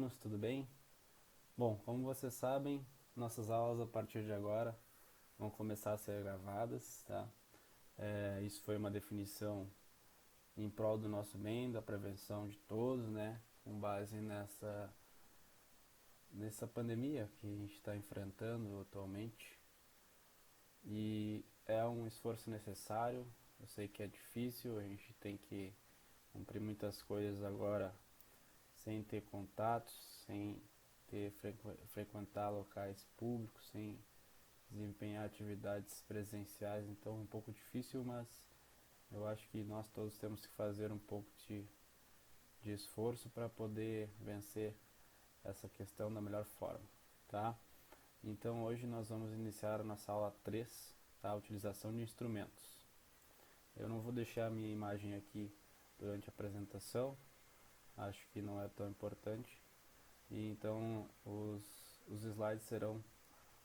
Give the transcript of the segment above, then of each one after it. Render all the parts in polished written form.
alunos, tudo bem? Bom, como vocês sabem, nossas aulas a partir de agora vão começar a ser gravadas, tá? Isso foi uma definição em prol do nosso bem, da prevenção de todos, né? Com base nessa pandemia que a gente está enfrentando atualmente. E é um esforço necessário, eu sei que é difícil, a gente tem que cumprir muitas coisas agora sem ter contatos, sem frequentar locais públicos, sem desempenhar atividades presenciais, então é um pouco difícil, mas eu acho que nós todos temos que fazer um pouco de esforço para poder vencer essa questão da melhor forma, tá? Então hoje nós vamos iniciar a nossa aula 3, tá? A utilização de instrumentos. Eu não vou deixar a minha imagem aqui durante a apresentação, acho que não é tão importante. E então os slides serão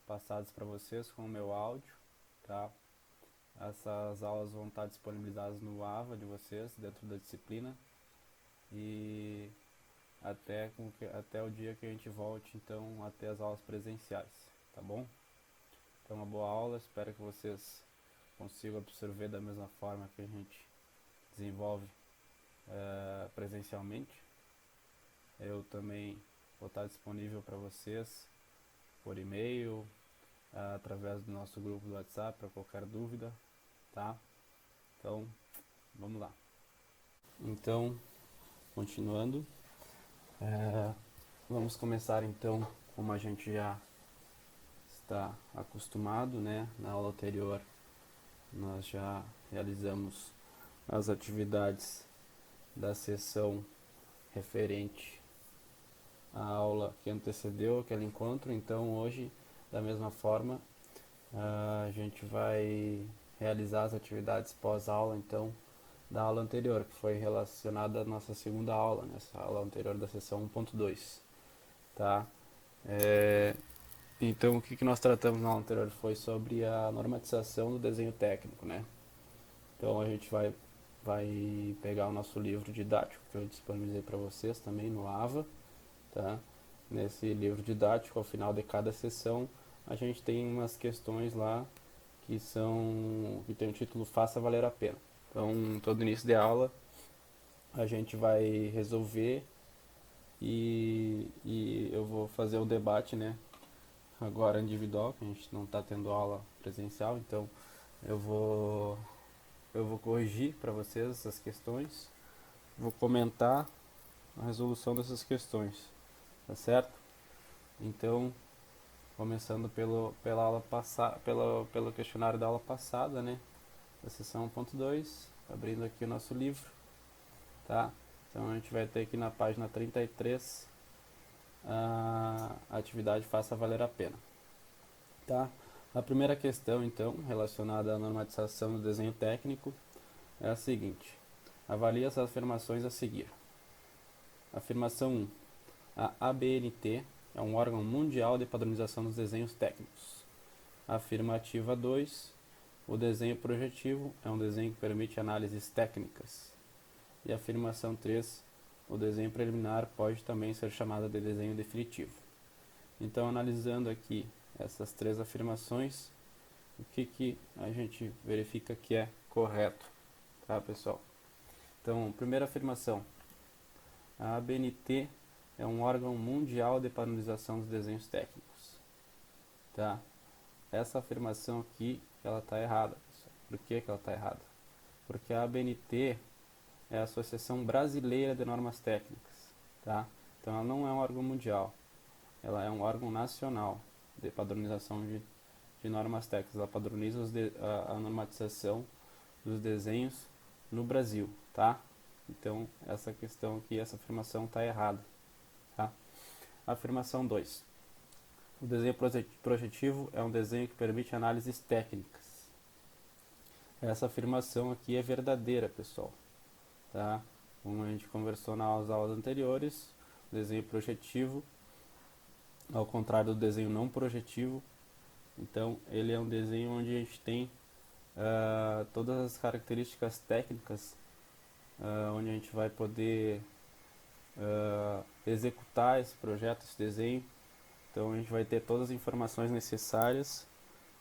passados para vocês com o meu áudio, tá? Essas aulas vão estar disponibilizadas no AVA de vocês, dentro da disciplina, e até o dia que a gente volte, então, até as aulas presenciais, tá bom? Então, uma boa aula, espero que vocês consigam absorver da mesma forma que a gente desenvolve presencialmente. Eu também vou estar disponível para vocês por e-mail, através do nosso grupo do WhatsApp para qualquer dúvida, tá? Então, vamos lá. Então, continuando, é, vamos começar então, como a gente já está acostumado, né? Na aula anterior, nós já realizamos as atividades da sessão referente à aula que antecedeu aquele encontro. Então, hoje, da mesma forma, a gente vai realizar as atividades pós-aula, então, da aula anterior, que foi relacionada à nossa segunda aula, nessa aula anterior da sessão 1.2, tá? É, então, o que nós tratamos na aula anterior foi sobre a normatização do desenho técnico, né? Então, a gente vai pegar o nosso livro didático, que eu disponibilizei para vocês também no AVA, tá? Nesse livro didático, ao final de cada sessão, a gente tem umas questões lá que tem o título Faça Valer a Pena. Então, todo início de aula, a gente vai resolver e eu vou fazer o debate, né? Agora individual, que a gente não está tendo aula presencial, então eu vou, eu vou corrigir para vocês essas questões, vou comentar a resolução dessas questões, tá certo? Então, começando pela aula passada, pelo questionário da aula passada, né? Da sessão 1.2, abrindo aqui o nosso livro, tá? Então a gente vai ter aqui na página 33 a atividade Faça Valer a Pena, tá? A primeira questão, então, relacionada à normatização do desenho técnico, é a seguinte: avalie as afirmações a seguir. Afirmação 1. A ABNT é um órgão mundial de padronização dos desenhos técnicos. Afirmativa 2. O desenho projetivo é um desenho que permite análises técnicas. E afirmação 3. O desenho preliminar pode também ser chamado de desenho definitivo. Então, analisando aqui essas três afirmações, o que a gente verifica que é correto, tá, pessoal? Então, primeira afirmação: a ABNT é um órgão mundial de padronização dos desenhos técnicos, tá? Essa afirmação aqui, ela está errada, pessoal. Por que ela está errada? Porque a ABNT é a Associação Brasileira de Normas Técnicas, tá? Então ela não é um órgão mundial, ela é um órgão nacional de padronização de normas técnicas. Ela padroniza a normatização dos desenhos no Brasil, tá? Então essa questão aqui, essa afirmação está errada, tá? Afirmação 2. O desenho projetivo é um desenho que permite análises técnicas. Essa afirmação aqui é verdadeira, pessoal, tá? Como a gente conversou nas aulas anteriores, o desenho projetivo, ao contrário do desenho não projetivo, então ele é um desenho onde a gente tem todas as características técnicas, onde a gente vai poder executar esse projeto, esse desenho. Então a gente vai ter todas as informações necessárias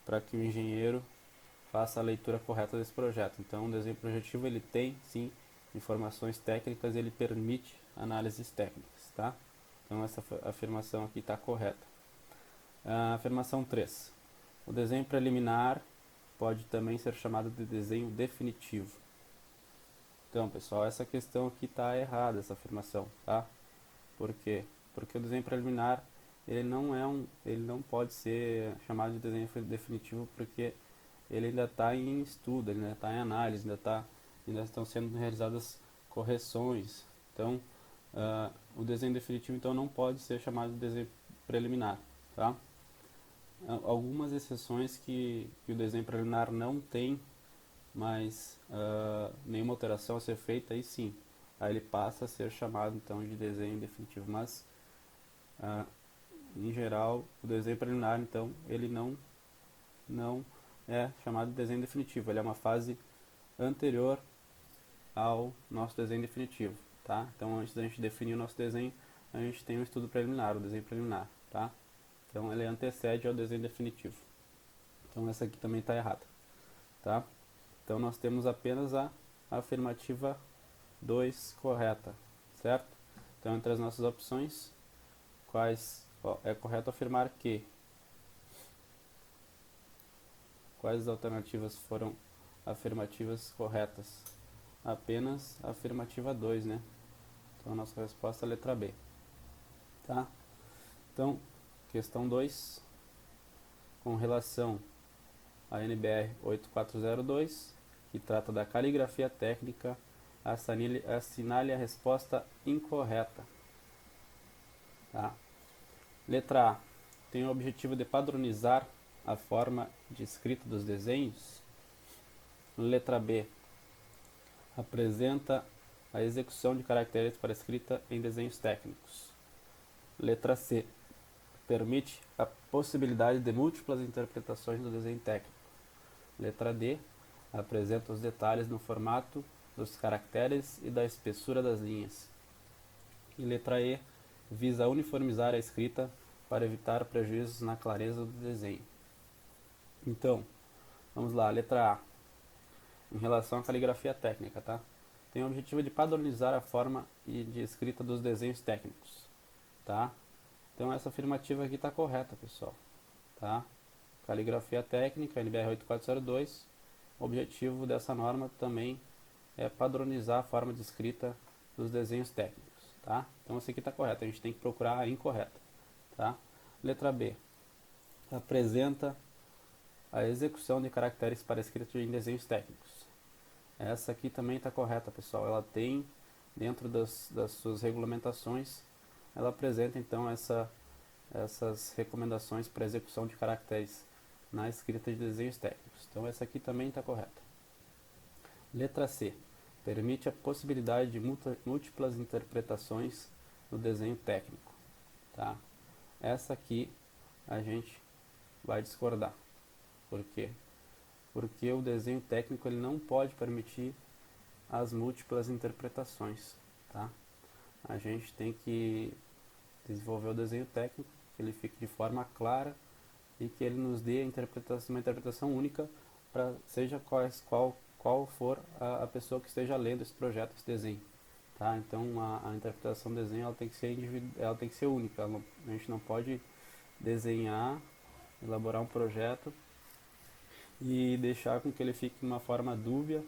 para que o engenheiro faça a leitura correta desse projeto. Então o desenho projetivo ele tem sim informações técnicas, ele permite análises técnicas, tá? Então essa afirmação aqui está correta. Afirmação 3. O desenho preliminar pode também ser chamado de desenho definitivo. Então, pessoal, essa questão aqui está errada, essa afirmação, tá? Por quê? Porque o desenho preliminar ele não pode ser chamado de desenho definitivo porque ele ainda está em estudo, ele ainda está em análise, ainda estão sendo realizadas correções. Então, o desenho definitivo então não pode ser chamado de desenho preliminar, tá? Algumas exceções que o desenho preliminar não tem, mas nenhuma alteração a ser feita, aí sim, aí ele passa a ser chamado então de desenho definitivo, mas em geral o desenho preliminar então ele não é chamado de desenho definitivo, ele é uma fase anterior ao nosso desenho definitivo, tá? Então antes da gente definir o nosso desenho, a gente tem um estudo preliminar, o desenho preliminar, tá? Então ele antecede ao desenho definitivo. Então essa aqui também está errada, tá? Então nós temos apenas a afirmativa 2 correta, certo? Então entre as nossas opções, é correto afirmar que quais alternativas foram afirmativas corretas? Apenas a afirmativa 2, né? Então a nossa resposta é a letra B, tá? Então, questão 2, com relação à NBR 8402, que trata da caligrafia técnica, assinale a resposta incorreta. Tá? Letra A. Tem o objetivo de padronizar a forma de escrita dos desenhos. Letra B. Apresenta a execução de caracteres para escrita em desenhos técnicos. Letra C. Permite a possibilidade de múltiplas interpretações do desenho técnico. Letra D. Apresenta os detalhes no formato dos caracteres e da espessura das linhas. E letra E. Visa uniformizar a escrita para evitar prejuízos na clareza do desenho. Então, vamos lá, letra A. Em relação à caligrafia técnica, tá? Tem o objetivo de padronizar a forma de escrita dos desenhos técnicos, tá? Então essa afirmativa aqui está correta, pessoal, tá? Caligrafia técnica, NBR 8402, o objetivo dessa norma também é padronizar a forma de escrita dos desenhos técnicos, tá? Então essa aqui está correta, a gente tem que procurar a incorreta, tá? Letra B. Apresenta a execução de caracteres para escrita em desenhos técnicos. Essa aqui também está correta, pessoal. Ela tem, dentro das suas regulamentações, ela apresenta então essas recomendações para execução de caracteres na escrita de desenhos técnicos. Então essa aqui também está correta. Letra C. Permite a possibilidade de múltiplas interpretações no desenho técnico. Tá? Essa aqui a gente vai discordar. Por quê? Porque o desenho técnico ele não pode permitir as múltiplas interpretações, tá? A gente tem que desenvolver o desenho técnico, que ele fique de forma clara e que ele nos dê uma interpretação única para seja qual for a pessoa que esteja lendo esse projeto, esse desenho, tá? Então a interpretação do desenho ela tem que ser única, a gente não pode desenhar, elaborar um projeto e deixar com que ele fique de uma forma dúbia,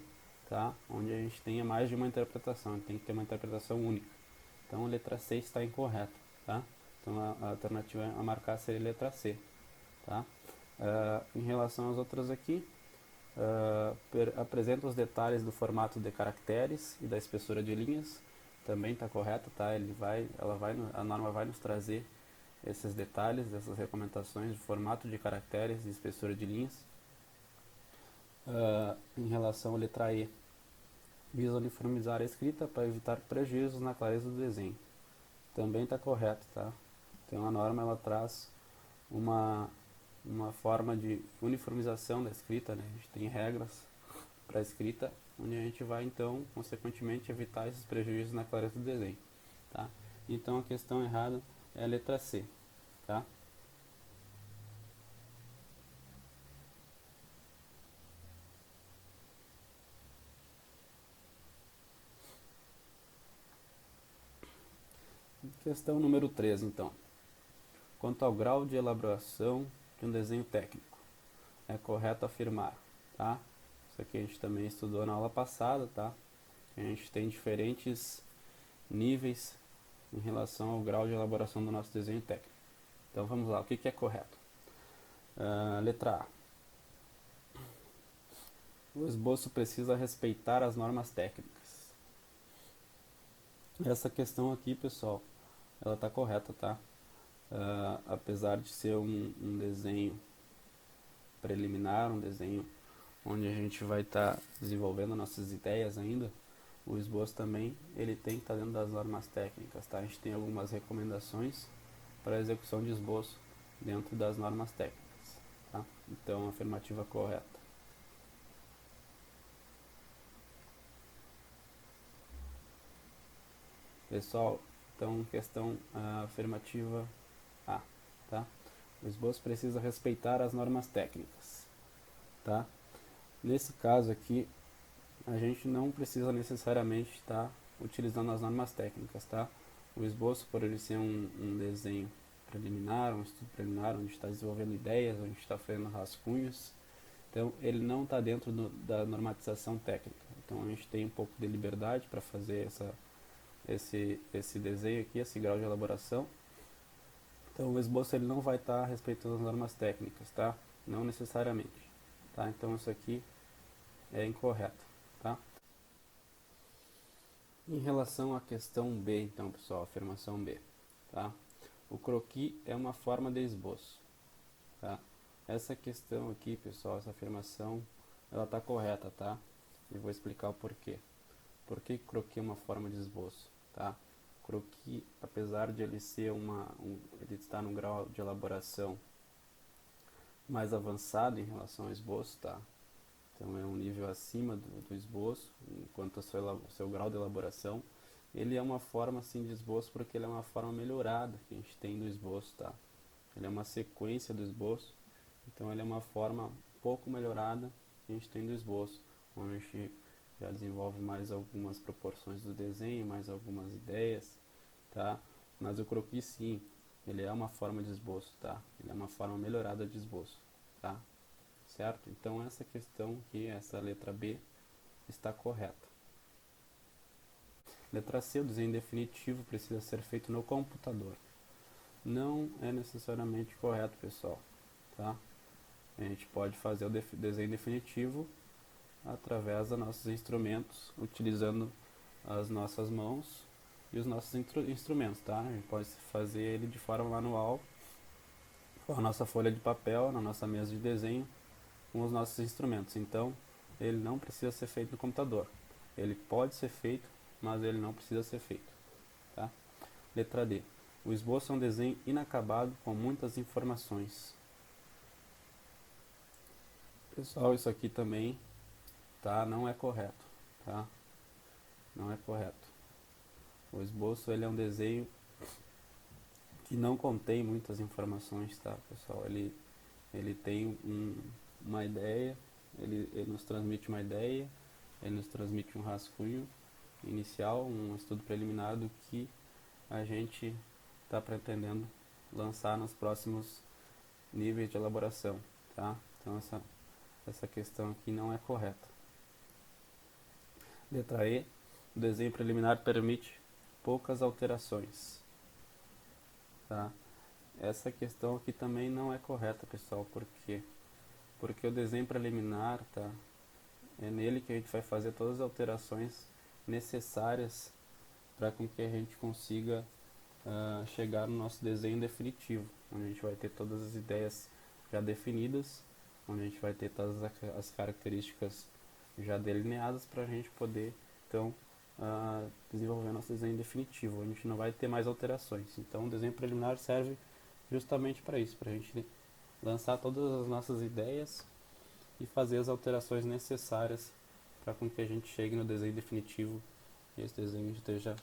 tá? Onde a gente tenha mais de uma interpretação, tem que ter uma interpretação única. Então a letra C está incorreta, tá? Então a alternativa a marcar seria a letra C, tá? Em relação às outras aqui, apresenta os detalhes do formato de caracteres e da espessura de linhas, também está correto, tá? A norma vai nos trazer esses detalhes, essas recomendações de formato de caracteres e espessura de linhas. Em relação à letra E, visa uniformizar a escrita para evitar prejuízos na clareza do desenho. Também está correto, tá? Então a norma ela traz uma forma de uniformização da escrita, né? A gente tem regras para a escrita, onde a gente vai então, consequentemente, evitar esses prejuízos na clareza do desenho, tá? Então a questão errada é a letra C, tá? Questão número 3, então. Quanto ao grau de elaboração de um desenho técnico, é correto afirmar, tá? Isso aqui a gente também estudou na aula passada, tá? A gente tem diferentes níveis em relação ao grau de elaboração do nosso desenho técnico. Então vamos lá, o que é correto? Letra A. O esboço precisa respeitar as normas técnicas. Essa questão aqui, pessoal, ela está correta, tá? Apesar de ser um desenho preliminar, um desenho onde a gente vai estar desenvolvendo nossas ideias ainda, o esboço também ele tem que estar dentro das normas técnicas, tá? A gente tem algumas recomendações para a execução de esboço dentro das normas técnicas, tá? Então, afirmativa correta. Pessoal, então questão afirmativa A, tá? O esboço precisa respeitar as normas técnicas, tá? Nesse caso aqui, a gente não precisa necessariamente estar utilizando as normas técnicas, tá? O esboço, por ele ser um desenho preliminar, um estudo preliminar, onde está desenvolvendo ideias, onde está fazendo rascunhos, então ele não está dentro da normatização técnica. Então a gente tem um pouco de liberdade para fazer esse desenho aqui, esse grau de elaboração. Então o esboço ele não vai estar respeitando as normas técnicas, tá? Não necessariamente, tá? Então isso aqui é incorreto, tá? Em relação à questão B, então, pessoal, afirmação B, tá? O croquis é uma forma de esboço, tá? Essa questão aqui, pessoal, essa afirmação, ela está correta, tá? E vou explicar o porquê. Por que croquis é uma forma de esboço, tá? Croquis, apesar de ele ser ele estar num grau de elaboração mais avançado em relação ao esboço, tá? Então é um nível acima do esboço, enquanto ao seu grau de elaboração. Ele é uma forma assim de esboço porque ele é uma forma melhorada que a gente tem do esboço, tá? Ele é uma sequência do esboço, então ele é uma forma um pouco melhorada que a gente tem do esboço, onde a gente já desenvolve mais algumas proporções do desenho, mais algumas ideias, tá? Mas o croquis sim, ele é uma forma de esboço, tá? Ele é uma forma melhorada de esboço, tá? Certo? Então essa questão aqui, essa letra B, está correta. Letra C, o desenho definitivo precisa ser feito no computador. Não é necessariamente correto, pessoal, tá? A gente pode fazer o desenho definitivo através dos nossos instrumentos, utilizando as nossas mãos e os nossos instrumentos, tá? A gente pode fazer ele de forma manual, com a nossa folha de papel, na nossa mesa de desenho, com os nossos instrumentos. Então, ele não precisa ser feito no computador. Ele pode ser feito, mas ele não precisa ser feito, tá? Letra D. O esboço é um desenho inacabado com muitas informações. Pessoal, isso aqui também, tá? Não é correto, tá? Não é correto. O esboço ele é um desenho que não contém muitas informações, tá, pessoal? Ele tem uma ideia, ele nos transmite uma ideia, ele nos transmite um rascunho inicial, um estudo preliminar do que a gente está pretendendo lançar nos próximos níveis de elaboração, tá? Então essa questão aqui não é correta. Letra E, o desenho preliminar permite poucas alterações, tá? Essa questão aqui também não é correta, pessoal, por quê? Porque o desenho preliminar, tá? É nele que a gente vai fazer todas as alterações necessárias para com que a gente consiga chegar no nosso desenho definitivo, onde a gente vai ter todas as ideias já definidas, onde a gente vai ter todas as características já delineadas para a gente poder, então, desenvolver nosso desenho definitivo. A gente não vai ter mais alterações. Então, o desenho preliminar serve justamente para isso, para a gente lançar todas as nossas ideias e fazer as alterações necessárias para com que a gente chegue no desenho definitivo e esse desenho esteja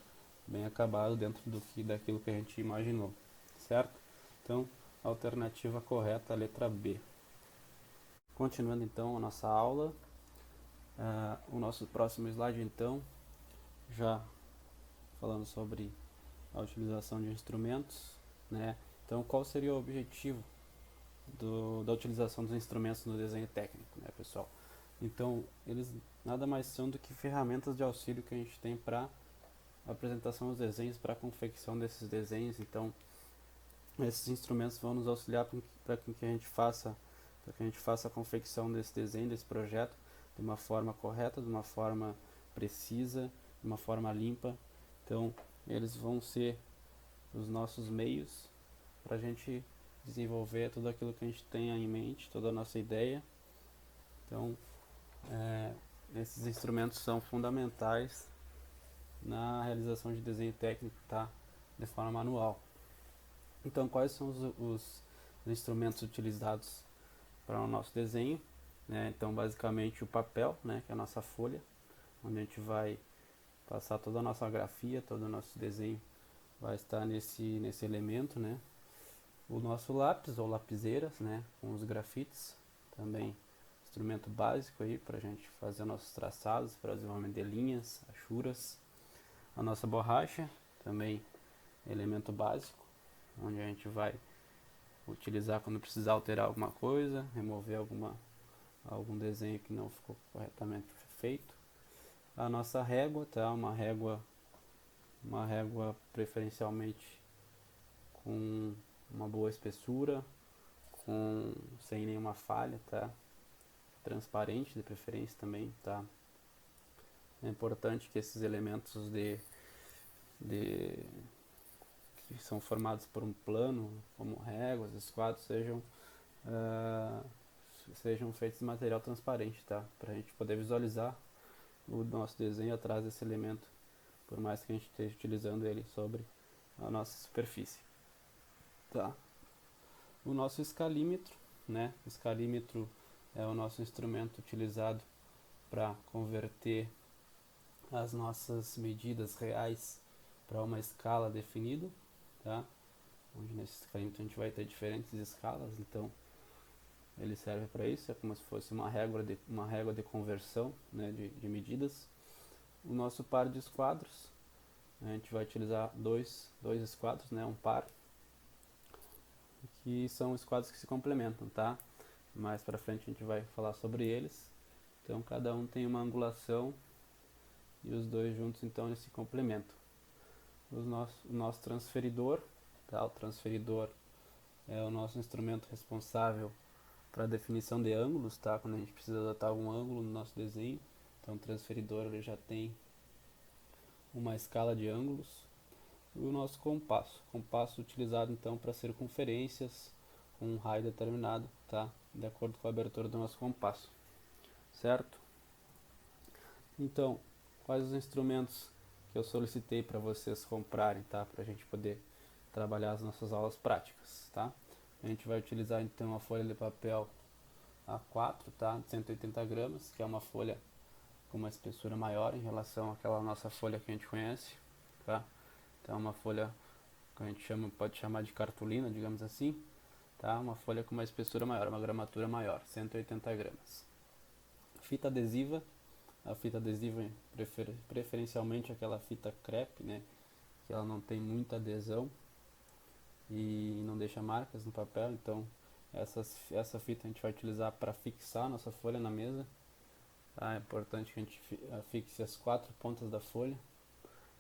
bem acabado dentro daquilo que a gente imaginou, certo? Então, alternativa correta, a letra B. Continuando então a nossa aula, o nosso próximo slide então, já falando sobre a utilização de instrumentos, né? Então, qual seria o objetivo da utilização dos instrumentos no desenho técnico, né, pessoal? Então, eles nada mais são do que ferramentas de auxílio que a gente tem para apresentação dos desenhos, para a confecção desses desenhos. Então, esses instrumentos vão nos auxiliar para que a gente faça a confecção desse desenho, desse projeto, de uma forma correta, de uma forma precisa, de uma forma limpa. Então, eles vão ser os nossos meios para a gente desenvolver tudo aquilo que a gente tenha em mente, toda a nossa ideia. Então, esses instrumentos são fundamentais na realização de desenho técnico, tá? De forma manual. Então, quais são os instrumentos utilizados para o nosso desenho, né? Então, basicamente o papel, né, que é a nossa folha, onde a gente vai passar toda a nossa grafia, todo o nosso desenho vai estar nesse elemento, né? O nosso lápis ou lapiseiras, né, com os grafites, também instrumento básico aí para a gente fazer nossos traçados, para desenvolvimento de linhas, achuras. A nossa borracha, também elemento básico, onde a gente vai utilizar quando precisar alterar alguma coisa, remover algum desenho que não ficou corretamente feito. A nossa régua, tá? Uma régua preferencialmente com uma boa espessura, sem nenhuma falha, tá? Transparente de preferência também, tá? É importante que esses elementos que são formados por um plano, como réguas, esquadros, sejam feitos de material transparente, tá? Para a gente poder visualizar o nosso desenho atrás desse elemento, por mais que a gente esteja utilizando ele sobre a nossa superfície, tá? O nosso escalímetro, né? O escalímetro é o nosso instrumento utilizado para converter as nossas medidas reais para uma escala definida, tá? Onde nesse escalímetro a gente vai ter diferentes escalas, então ele serve para isso, é como se fosse uma régua de conversão, né, de medidas. O nosso par de esquadros, a gente vai utilizar dois esquadros, né, um par, que são esquadros que se complementam, tá? Mais para frente a gente vai falar sobre eles. Então cada um tem uma angulação e os dois juntos então eles se complementam. O nosso transferidor, tá? O transferidor é o nosso instrumento responsável para a definição de ângulos, tá? Quando a gente precisa adotar algum ângulo no nosso desenho. Então o transferidor ele já tem uma escala de ângulos. E o nosso compasso utilizado então para circunferências com um raio determinado, tá? De acordo com a abertura do nosso compasso, certo? Então, quais os instrumentos que eu solicitei para vocês comprarem, tá? Para a gente poder trabalhar as nossas aulas práticas, tá? A gente vai utilizar então a folha de papel A4, tá? De 180 gramas, que é uma folha com uma espessura maior em relação àquela nossa folha que a gente conhece, tá? Então, uma folha que a gente pode chamar de cartolina, digamos assim, tá? Uma folha com uma espessura maior, uma gramatura maior, 180 gramas. Fita adesiva, a fita adesiva preferencialmente aquela fita crepe, né? Que ela não tem muita adesão e não deixa marcas no papel, então essa fita a gente vai utilizar para fixar a nossa folha na mesa, tá? É importante que a gente fixe as 4 pontas da folha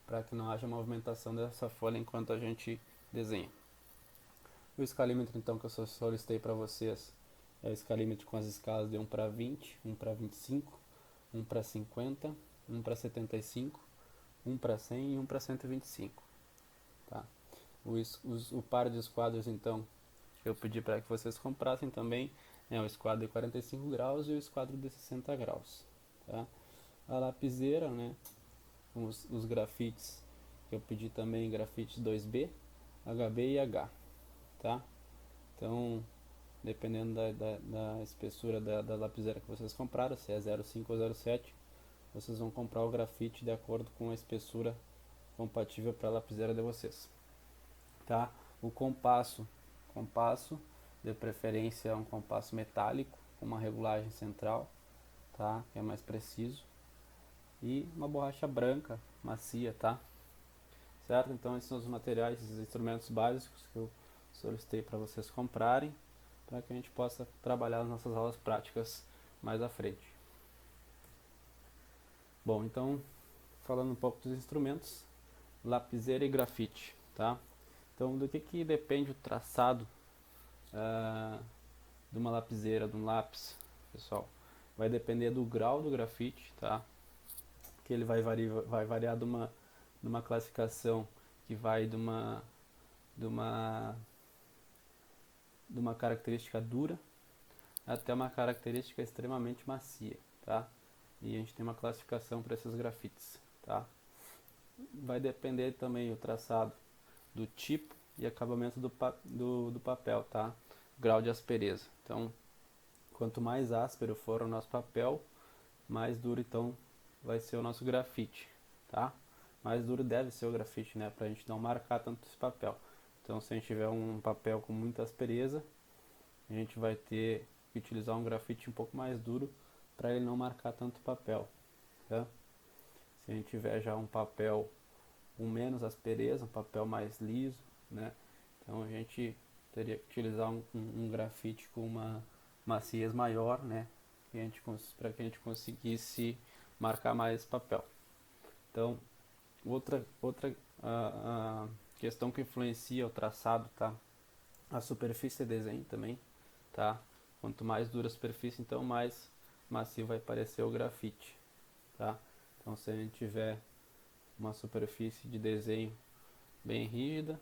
para que não haja movimentação dessa folha enquanto a gente desenha. O escalímetro então que eu solicitei para vocês é o escalímetro com as escalas de 1 para 20, 1 para 25, 1 para 50, 1 para 75, 1 para 100 e 1 para 125. Tá? O par de esquadros então que eu pedi para que vocês comprassem também é o esquadro de 45 graus e o esquadro de 60 graus. Tá? A lapiseira, né, com os grafites que eu pedi também, grafites 2B, HB e H. Tá? Então, dependendo da espessura da lapiseira que vocês compraram, se é 0,5 ou 0,7, vocês vão comprar o grafite de acordo com a espessura compatível para a lapiseira de vocês, tá? O compasso de preferência é um compasso metálico com uma regulagem central, tá? Que é mais preciso, e uma borracha branca macia, tá? Certo? Então esses são os materiais, esses instrumentos básicos que eu solicitei para vocês comprarem, para que a gente possa trabalhar as nossas aulas práticas mais à frente. Bom, então falando um pouco dos instrumentos, lapiseira e grafite, tá? Então do que depende o traçado de uma lapiseira, de um lápis, pessoal? Vai depender do grau do grafite, tá? Que ele vai variar de uma classificação que vai de uma característica dura até uma característica extremamente macia, tá? E a gente tem uma classificação para esses grafites, tá? Vai depender também o traçado do tipo e acabamento do papel, tá? Grau de aspereza. Então, quanto mais áspero for o nosso papel, mais duro então vai ser o nosso grafite, tá? Mais duro deve ser o grafite, né? Pra gente não marcar tanto esse papel. Então, se a gente tiver um papel com muita aspereza, a gente vai ter que utilizar um grafite um pouco mais duro para ele não marcar tanto o papel, tá? Se a gente tiver já um papel com menos aspereza, um papel mais liso, né? Então a gente teria que utilizar um grafite com uma maciez maior, né? Para que a gente conseguisse marcar mais papel. Então, outra questão que influencia o traçado, tá? A superfície de desenho também, tá? Quanto mais dura a superfície, então mais macio vai parecer o grafite, tá? Então, se a gente tiver uma superfície de desenho bem rígida,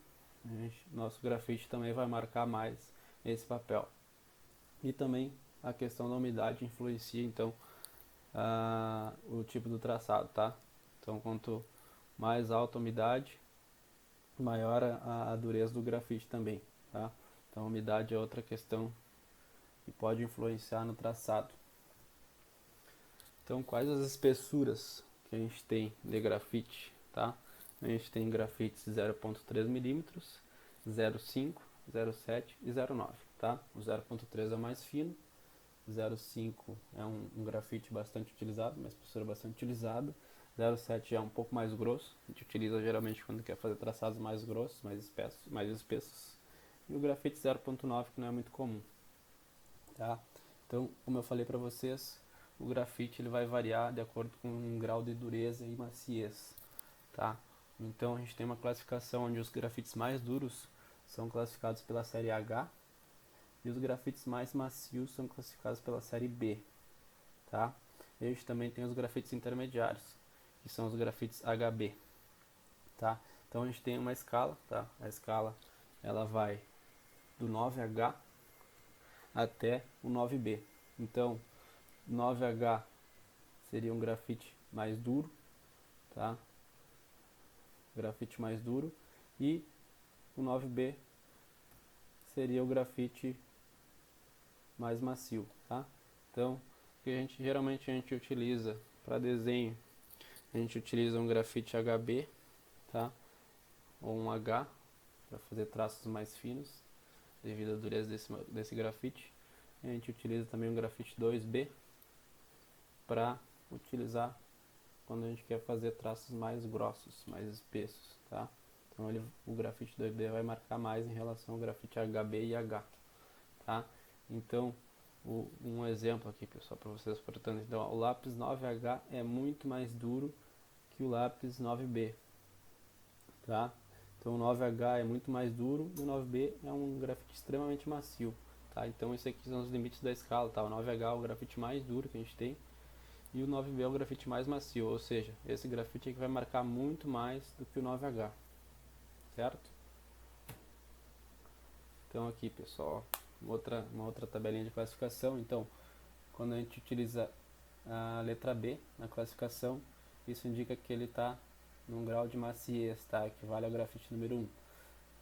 nosso grafite também vai marcar mais esse papel. E também a questão da umidade influencia então o tipo do traçado, tá? Então, quanto mais alta a umidade, maior a dureza do grafite também, tá? Então, a umidade é outra questão que pode influenciar no traçado. Então, quais as espessuras que a gente tem de grafite, tá? A gente tem grafites 0.3 mm, 0.5, 0.7 e 0.9, tá? O 0.3 é o mais fino, 0.5 é um grafite bastante utilizado, uma espessura bastante utilizada, 0.7 é um pouco mais grosso, a gente utiliza geralmente quando quer fazer traçados mais grossos, mais espessos, e o grafite 0.9 que não é muito comum, tá? Então, como eu falei para vocês, o grafite ele vai variar de acordo com o grau de dureza e maciez, tá? Então a gente tem uma classificação onde os grafites mais duros são classificados pela série H e os grafites mais macios são classificados pela série B, tá? E a gente também tem os grafites intermediários, que são os grafites HB, tá? Então a gente tem uma escala, tá? A escala ela vai do 9H até o 9B. Então, 9H seria um grafite mais duro, tá? Grafite mais duro, e o 9B seria o grafite mais macio, tá? Então, que geralmente a gente utiliza para desenho, a gente utiliza um grafite HB, tá? Ou um H para fazer traços mais finos, devido à dureza desse grafite. E a gente utiliza também um grafite 2B para utilizar quando a gente quer fazer traços mais grossos, mais espessos, tá? Então o grafite 2B vai marcar mais em relação ao grafite HB e H, tá? Então, um exemplo aqui, pessoal, para vocês, portanto, então, o lápis 9H é muito mais duro que o lápis 9B, tá? Então o 9H é muito mais duro e o 9B é um grafite extremamente macio, tá? Então esses aqui são os limites da escala, tá? O 9H é o grafite mais duro que a gente tem e o 9B é o grafite mais macio, ou seja, esse grafite aqui vai marcar muito mais do que o 9H, certo? Então aqui, pessoal, uma outra tabelinha de classificação. Então, quando a gente utiliza a letra B na classificação, isso indica que ele está num grau de maciez, tá? Equivale ao grafite número 1,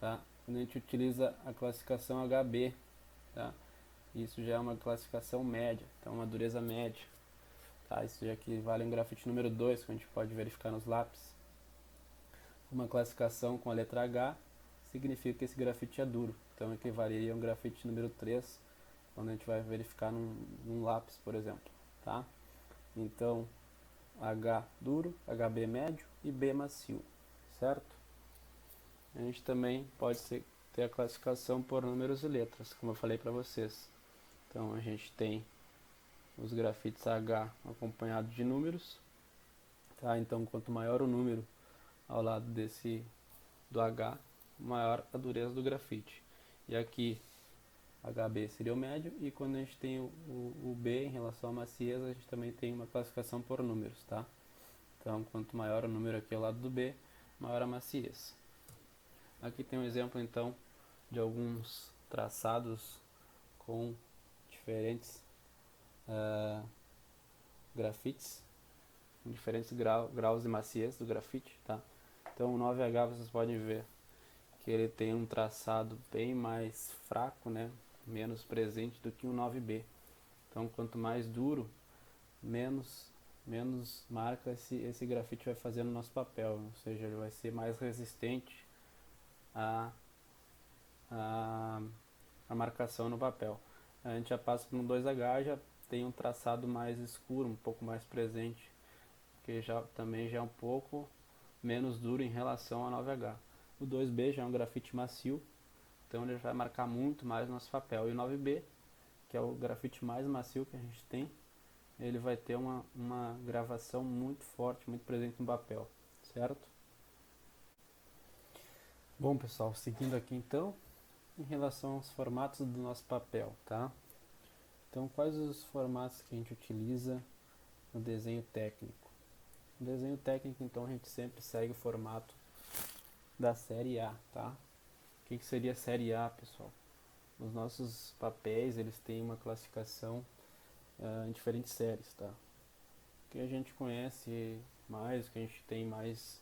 tá? Quando a gente utiliza a classificação HB, tá? Isso já é uma classificação média, então uma dureza média, tá? Isso já equivale ao grafite número 2, que a gente pode verificar nos lápis. Uma classificação com a letra H significa que esse grafite é duro, então equivaleria a um grafite número 3, quando a gente vai verificar num lápis, por exemplo, tá? Então, H duro, HB médio e B macio, certo? A gente também pode ter a classificação por números e letras, como eu falei para vocês. Então, a gente tem os grafites H acompanhados de números, tá? Então, quanto maior o número ao lado do H, maior a dureza do grafite. E aqui HB seria o médio, e quando a gente tem o B em relação à maciez, a gente também tem uma classificação por números, tá? Então, quanto maior o número aqui ao lado do B, maior a maciez. Aqui tem um exemplo, então, de alguns traçados com diferentes grafites, com diferentes graus de maciez do grafite, tá? Então, o 9H vocês podem ver que ele tem um traçado bem mais fraco, né? Menos presente do que o 9B. Então, quanto mais duro, menos marca esse grafite vai fazer no nosso papel, ou seja, ele vai ser mais resistente a marcação no papel. A gente já passa para um 2H, já tem um traçado mais escuro, um pouco mais presente, que também já é um pouco menos duro em relação ao 9H. O 2B já é um grafite macio, então ele vai marcar muito mais nosso papel. E o 9B, que é o grafite mais macio que a gente tem, ele vai ter uma gravação muito forte, muito presente no papel, certo? Bom, pessoal, seguindo aqui então, em relação aos formatos do nosso papel, tá? Então, quais os formatos que a gente utiliza no desenho técnico? No desenho técnico, então, a gente sempre segue o formato da série A, tá? O que seria a série A, pessoal? Os nossos papéis, eles têm uma classificação em diferentes séries, tá? O que a gente conhece mais, o que a gente tem mais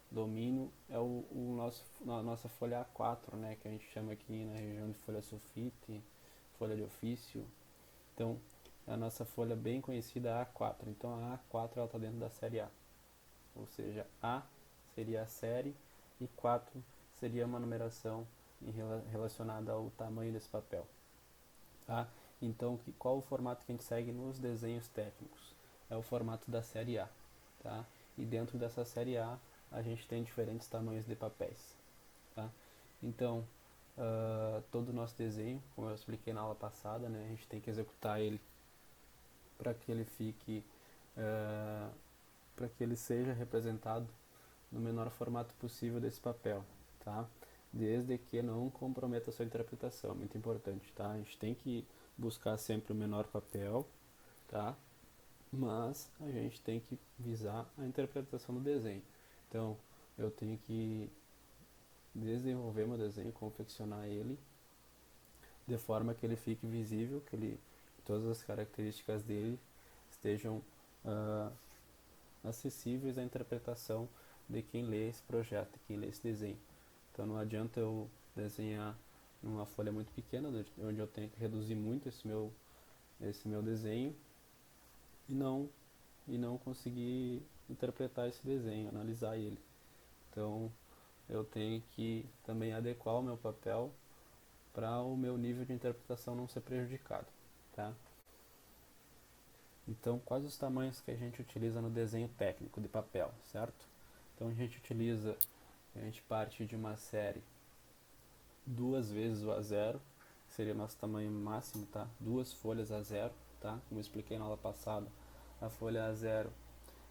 domínio é a nossa folha A4, né, que a gente chama aqui na região de folha sulfite, folha de ofício. Então, é a nossa folha bem conhecida A4. Então, a A4 ela está dentro da série A. Ou seja, A seria a série e 4 seria uma numeração relacionada ao tamanho desse papel. Tá? Então, qual o formato que a gente segue nos desenhos técnicos? É o formato da série A. Tá? E dentro dessa série A gente tem diferentes tamanhos de papéis. Tá? Então, todo o nosso desenho, como eu expliquei na aula passada, né, a gente tem que executar ele para que ele fique, para que ele seja representado no menor formato possível desse papel, tá? Desde que não comprometa a sua interpretação, muito importante, tá? A gente tem que buscar sempre o menor papel, tá? Mas a gente tem que visar a interpretação do desenho. Então, eu tenho que desenvolver meu desenho, confeccionar ele de forma que ele fique visível, que todas as características dele estejam acessíveis à interpretação de quem lê esse projeto, de quem lê esse desenho. Então não adianta eu desenhar numa folha muito pequena, onde eu tenho que reduzir muito esse meu desenho e não conseguir interpretar esse desenho, analisar ele. Então eu tenho que também adequar o meu papel para o meu nível de interpretação não ser prejudicado, tá? Então, quais os tamanhos que a gente utiliza no desenho técnico de papel, certo? Então, a gente parte de uma série 2 vezes o A0, que seria o nosso tamanho máximo, tá? 2 folhas A0, tá? Como eu expliquei na aula passada, a folha A0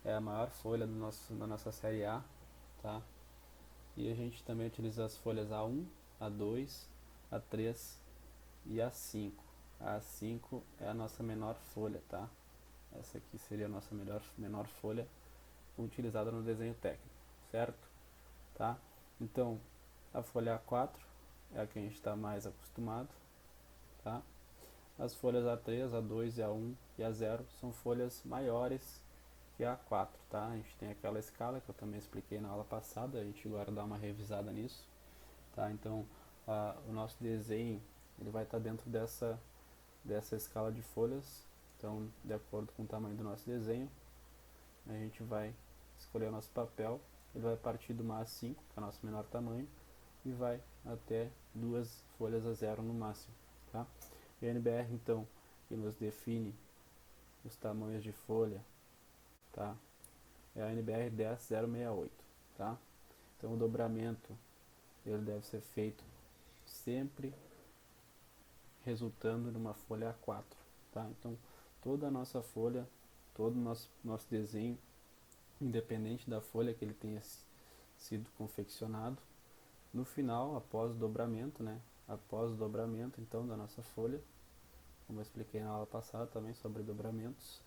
é a maior folha da nossa série A, tá? E a gente também utiliza as folhas A1, A2, A3 e A5. A A5 é a nossa menor folha, tá? Essa aqui seria a nossa menor folha utilizada no desenho técnico, certo? Tá? Então, a folha A4 é a que a gente está mais acostumado, tá? As folhas A3, A2 e A1 e A0 são folhas maiores que a A4, tá? A gente tem aquela escala que eu também expliquei na aula passada, a gente agora dá uma revisada nisso, tá? Então, o nosso desenho ele vai estar dentro dessa escala de folhas. Então, de acordo com o tamanho do nosso desenho, a gente vai escolher o nosso papel ele vai partir do MAS 5, que é o nosso menor tamanho, e vai até 2 folhas a 0 no máximo, tá? E a NBR, então, que nos define os tamanhos de folha, tá? É a NBR 10068, tá? Então o dobramento ele deve ser feito sempre resultando numa folha A4, tá? Então toda a nossa folha, todo o nosso desenho, independente da folha que ele tenha sido confeccionado, no final, após o dobramento, né? Após o dobramento então da nossa folha, como eu expliquei na aula passada também sobre dobramentos,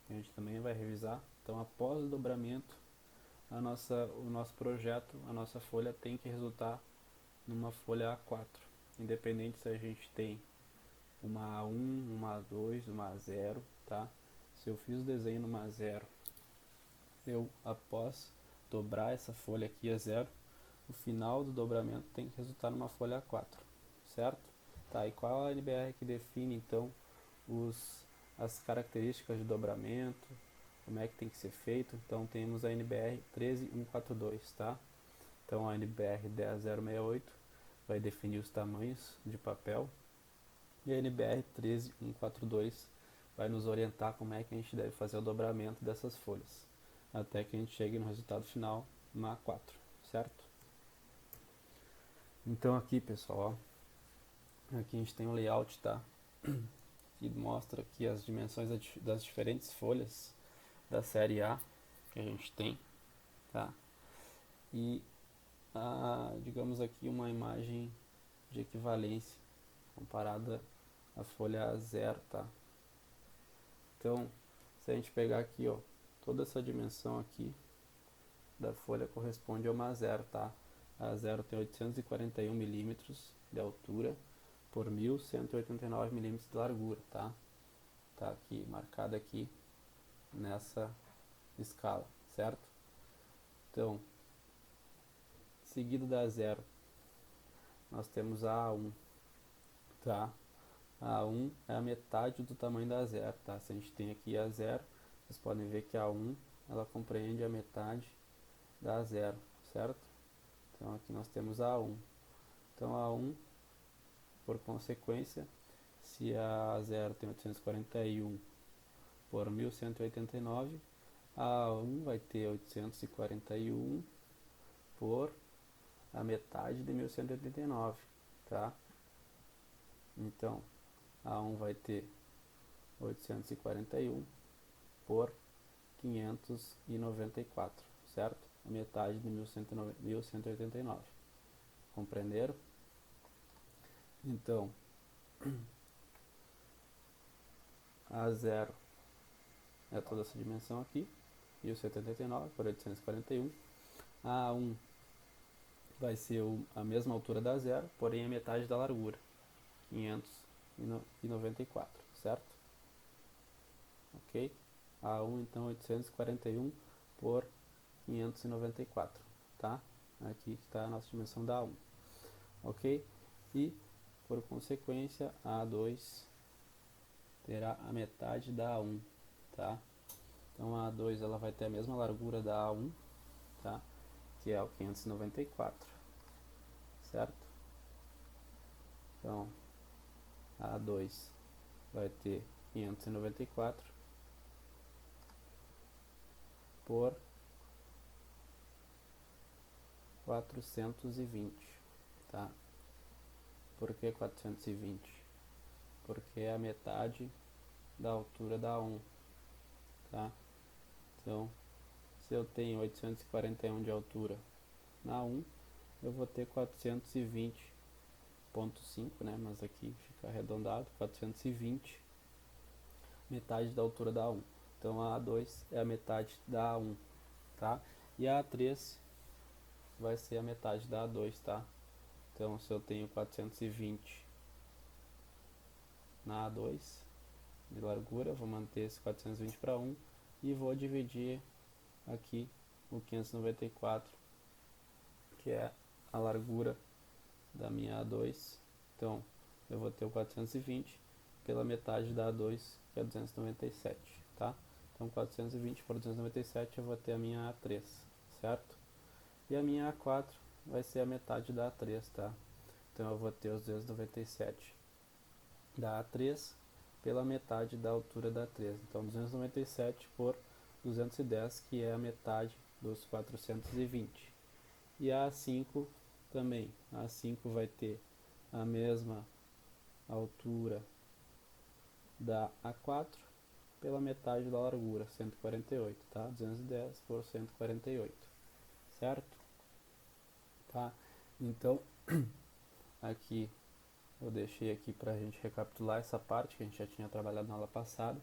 a gente também vai revisar. Então após o dobramento, o nosso projeto, a nossa folha tem que resultar numa folha A4, independente se a gente tem uma A1, uma A2, uma A0, tá? Se eu fiz o desenho numa A0, eu após dobrar essa folha aqui a 0, o final do dobramento tem que resultar numa folha A4, certo? Tá, e qual a NBR que define então as características de dobramento, como é que tem que ser feito? Então temos a NBR 13142, tá? Então a NBR 10068 vai definir os tamanhos de papel e a NBR 13142 vai nos orientar como é que a gente deve fazer o dobramento dessas folhas, até que a gente chegue no resultado final, uma A4, certo? Então aqui, pessoal, ó, aqui a gente tem um layout, tá? Que mostra aqui as dimensões das diferentes folhas da série A que a gente tem, tá? E digamos aqui uma imagem de equivalência comparada à folha A0, tá? Então, se a gente pegar aqui, ó, toda essa dimensão aqui da folha corresponde a uma A0, tá? A A0 tem 841 milímetros de altura por 1189 milímetros de largura, tá? Tá aqui, marcada aqui nessa escala, certo? Então, seguido da A0, nós temos a A1, tá? A A1 é a metade do tamanho da A0, tá? Se a gente tem aqui a A0, vocês podem ver que a A1 ela compreende a metade da A0, certo? Então aqui nós temos a A1. Então a A1, por consequência, se a A0 tem 841 por 1189, a A1 vai ter 841 por a metade de 1189, tá? Então, A1 vai ter 841 por 594, certo? A metade de 1189. Compreenderam? Então, A0 é toda essa dimensão aqui, 1079 por 841. A A1 vai ser a mesma altura da A0, porém a metade da largura, 594, certo? Ok? A1 então 841 por 594, tá? Aqui está a nossa dimensão da A1, ok? E por consequência a A2 terá a metade da A1, tá? Então a A2 ela vai ter a mesma largura da A1, tá? Que é o 594, certo? Então a A2 vai ter 594 por 420, tá? Por que 420? Porque é a metade da altura da 1, tá? Então, se eu tenho 841 de altura na 1, eu vou ter 420,5, né? Mas aqui fica arredondado, 420, metade da altura da 1. Então a A2 é a metade da A1, tá? E a A3 vai ser a metade da A2, tá? Então se eu tenho 420 na A2 de largura, vou manter esse 420 para 1 e vou dividir aqui o 594, que é a largura da minha A2. Então eu vou ter o 420 pela metade da A2, que é 297, tá? Então 420 por 297 eu vou ter a minha A3, certo? E a minha A4 vai ser a metade da A3, tá? Então eu vou ter os 297 da A3 pela metade da altura da A3. Então 297 por 210, que é a metade dos 420. E a A5 também. A A5 vai ter a mesma altura da A4 pela metade da largura, 148, tá? 210 por 148, certo? Tá? Então, aqui eu deixei aqui pra gente recapitular essa parte que a gente já tinha trabalhado na aula passada.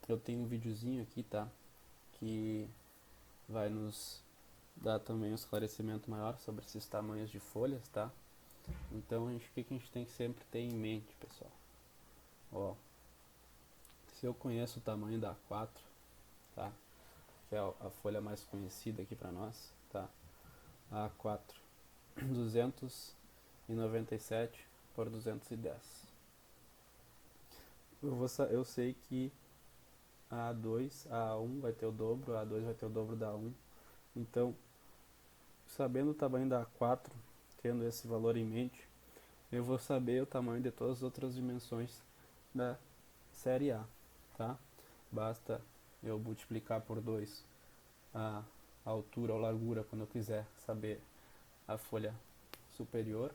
Eu tenho um videozinho aqui, tá? Que vai nos dar também um esclarecimento maior sobre esses tamanhos de folhas, tá? Então, o que a gente tem que sempre ter em mente, pessoal? Ó, se eu conheço o tamanho da A4, tá? Que é a folha mais conhecida aqui para nós, tá? A A4, 297 por 210. Eu sei que a A2, a A1 vai ter o dobro, a A2 vai ter o dobro da A1. Então, sabendo o tamanho da A4, tendo esse valor em mente, eu vou saber o tamanho de todas as outras dimensões da série A, tá? Basta eu multiplicar por 2 a altura ou largura quando eu quiser saber a folha superior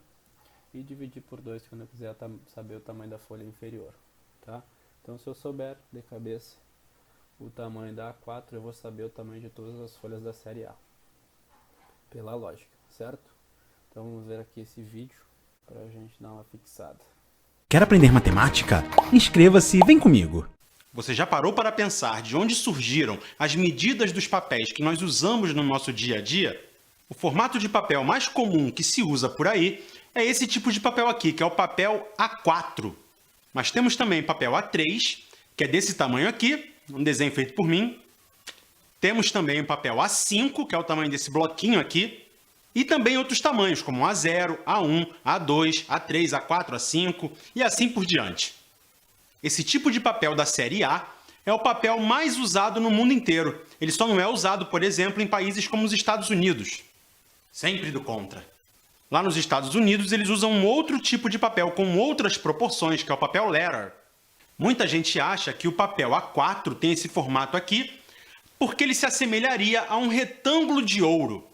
e dividir por 2 quando eu quiser saber o tamanho da folha inferior, tá? Então, se eu souber de cabeça o tamanho da A4, eu vou saber o tamanho de todas as folhas da série A, pela lógica, certo? Então vamos ver aqui esse vídeo para a gente dar uma fixada. Quer aprender matemática? Inscreva-se e vem comigo! Você já parou para pensar de onde surgiram as medidas dos papéis que nós usamos no nosso dia a dia? O formato de papel mais comum que se usa por aí é esse tipo de papel aqui, que é o papel A4. Mas temos também papel A3, que é desse tamanho aqui, um desenho feito por mim. Temos também o papel A5, que é o tamanho desse bloquinho aqui. E também outros tamanhos, como A0, A1, A2, A3, A4, A5 e assim por diante. Esse tipo de papel da série A é o papel mais usado no mundo inteiro. Ele só não é usado, por exemplo, em países como os Estados Unidos. Sempre do contra. Lá nos Estados Unidos, eles usam um outro tipo de papel com outras proporções, que é o papel letter. Muita gente acha que o papel A4 tem esse formato aqui porque ele se assemelharia a um retângulo de ouro.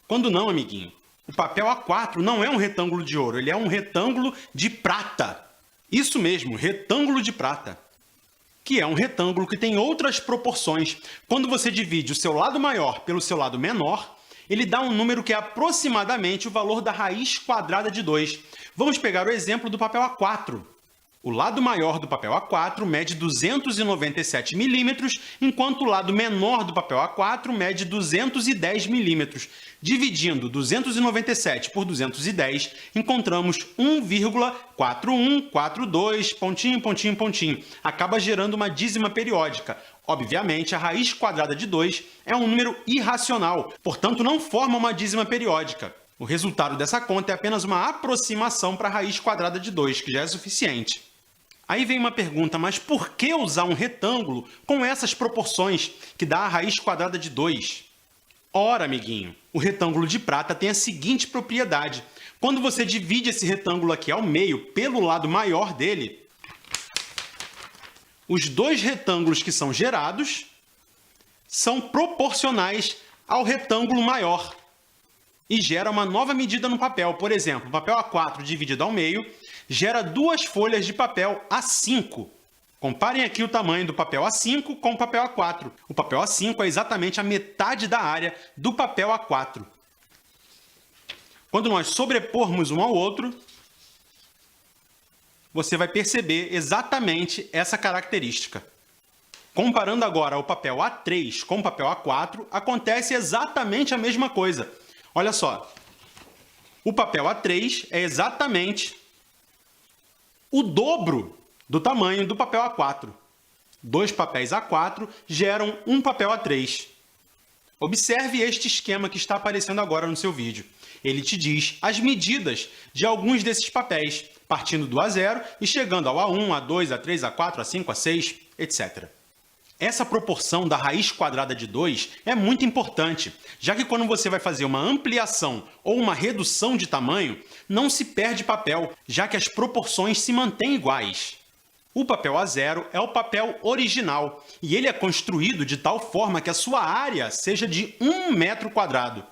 Quando não, amiguinho, o papel A4 não é um retângulo de ouro, ele é um retângulo de prata. Isso mesmo, retângulo de prata. Que é um retângulo que tem outras proporções. Quando você divide o seu lado maior pelo seu lado menor, ele dá um número que é aproximadamente o valor da raiz quadrada de 2. Vamos pegar o exemplo do papel A4. O lado maior do papel A4 mede 297 milímetros, enquanto o lado menor do papel A4 mede 210 milímetros. Dividindo 297 por 210, encontramos 1,4142, pontinho, pontinho, pontinho. Acaba gerando uma dízima periódica. Obviamente, a raiz quadrada de 2 é um número irracional, portanto não forma uma dízima periódica. O resultado dessa conta é apenas uma aproximação para a raiz quadrada de 2, que já é suficiente. Aí vem uma pergunta, mas por que usar um retângulo com essas proporções que dá a raiz quadrada de 2? Ora, amiguinho, o retângulo de prata tem a seguinte propriedade. Quando você divide esse retângulo aqui ao meio pelo lado maior dele, os dois retângulos que são gerados são proporcionais ao retângulo maior e gera uma nova medida no papel. Por exemplo, o papel A4 dividido ao meio gera duas folhas de papel A5. Comparem aqui o tamanho do papel A5 com o papel A4. O papel A5 é exatamente a metade da área do papel A4. Quando nós sobrepormos um ao outro, você vai perceber exatamente essa característica. Comparando agora o papel A3 com o papel A4, acontece exatamente a mesma coisa. Olha só, o papel A3 é exatamente o dobro do tamanho do papel A4. Dois papéis A4 geram um papel A3. Observe este esquema que está aparecendo agora no seu vídeo. Ele te diz as medidas de alguns desses papéis, partindo do A0 e chegando ao A1, A2, A3, A4, A5, A6, etc. Essa proporção da raiz quadrada de 2 é muito importante, já que quando você vai fazer uma ampliação ou uma redução de tamanho, não se perde papel, já que as proporções se mantêm iguais. O papel A0 é o papel original, e ele é construído de tal forma que a sua área seja de 1 metro quadrado.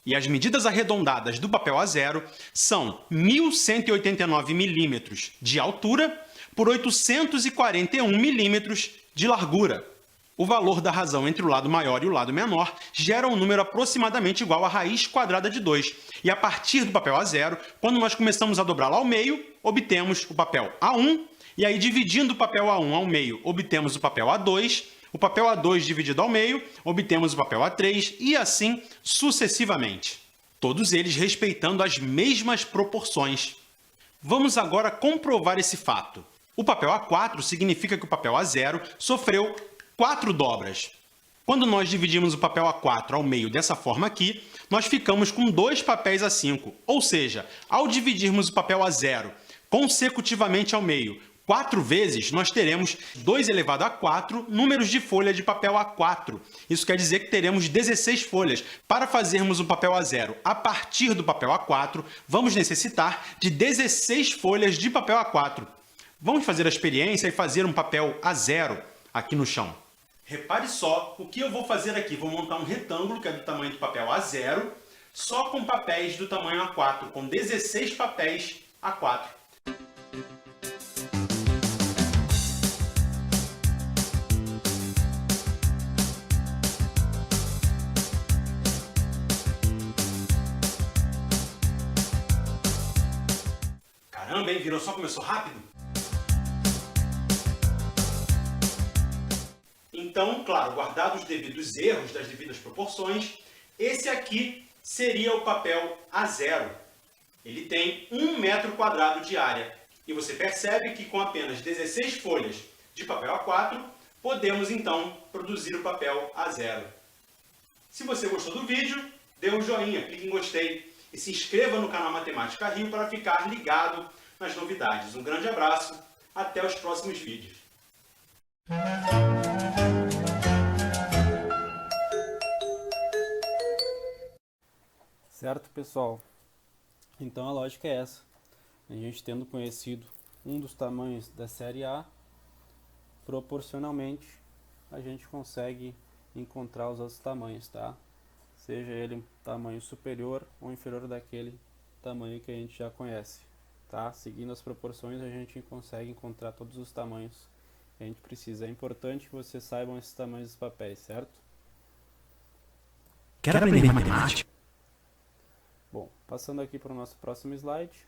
E as medidas arredondadas do papel A0 são 1.189 milímetros de altura por 841 milímetros de largura. O valor da razão entre o lado maior e o lado menor gera um número aproximadamente igual à raiz quadrada de 2. E a partir do papel A0, quando nós começamos a dobrá-lo ao meio, obtemos o papel A1, e aí dividindo o papel A1 ao meio, obtemos o papel A2, o papel A2 dividido ao meio, obtemos o papel A3 e assim sucessivamente. Todos eles respeitando as mesmas proporções. Vamos agora comprovar esse fato. O papel A4 significa que o papel A0 sofreu 4 dobras. Quando nós dividimos o papel A4 ao meio dessa forma aqui, nós ficamos com 2 papéis A5. Ou seja, ao dividirmos o papel A0 consecutivamente ao meio 4 vezes, nós teremos 2 elevado a 4 números de folha de papel A4. Isso quer dizer que teremos 16 folhas. Para fazermos um papel A0 a partir do papel A4, vamos necessitar de 16 folhas de papel A4. Vamos fazer a experiência e fazer um papel A0 aqui no chão. Repare só o que eu vou fazer aqui. Vou montar um retângulo que é do tamanho do papel A0, só com papéis do tamanho A4, com 16 papéis A4. Caramba, hein? Virou só, começou rápido? Então, claro, guardados os devidos erros das devidas proporções, esse aqui seria o papel A0. Ele tem 1 metro quadrado de área. E você percebe que com apenas 16 folhas de papel A4, podemos então produzir o papel A0. Se você gostou do vídeo, dê um joinha, clique em gostei e se inscreva no canal Matemática Rio para ficar ligado nas novidades. Um grande abraço, até os próximos vídeos. Certo, pessoal? Então a lógica é essa. A gente tendo conhecido um dos tamanhos da série A, proporcionalmente a gente consegue encontrar os outros tamanhos, tá? Seja ele um tamanho superior ou inferior daquele tamanho que a gente já conhece, tá? Seguindo as proporções a gente consegue encontrar todos os tamanhos que a gente precisa. É importante que vocês saibam esses tamanhos dos papéis, certo? Quer aprender matemática? Bom, passando aqui para o nosso próximo slide.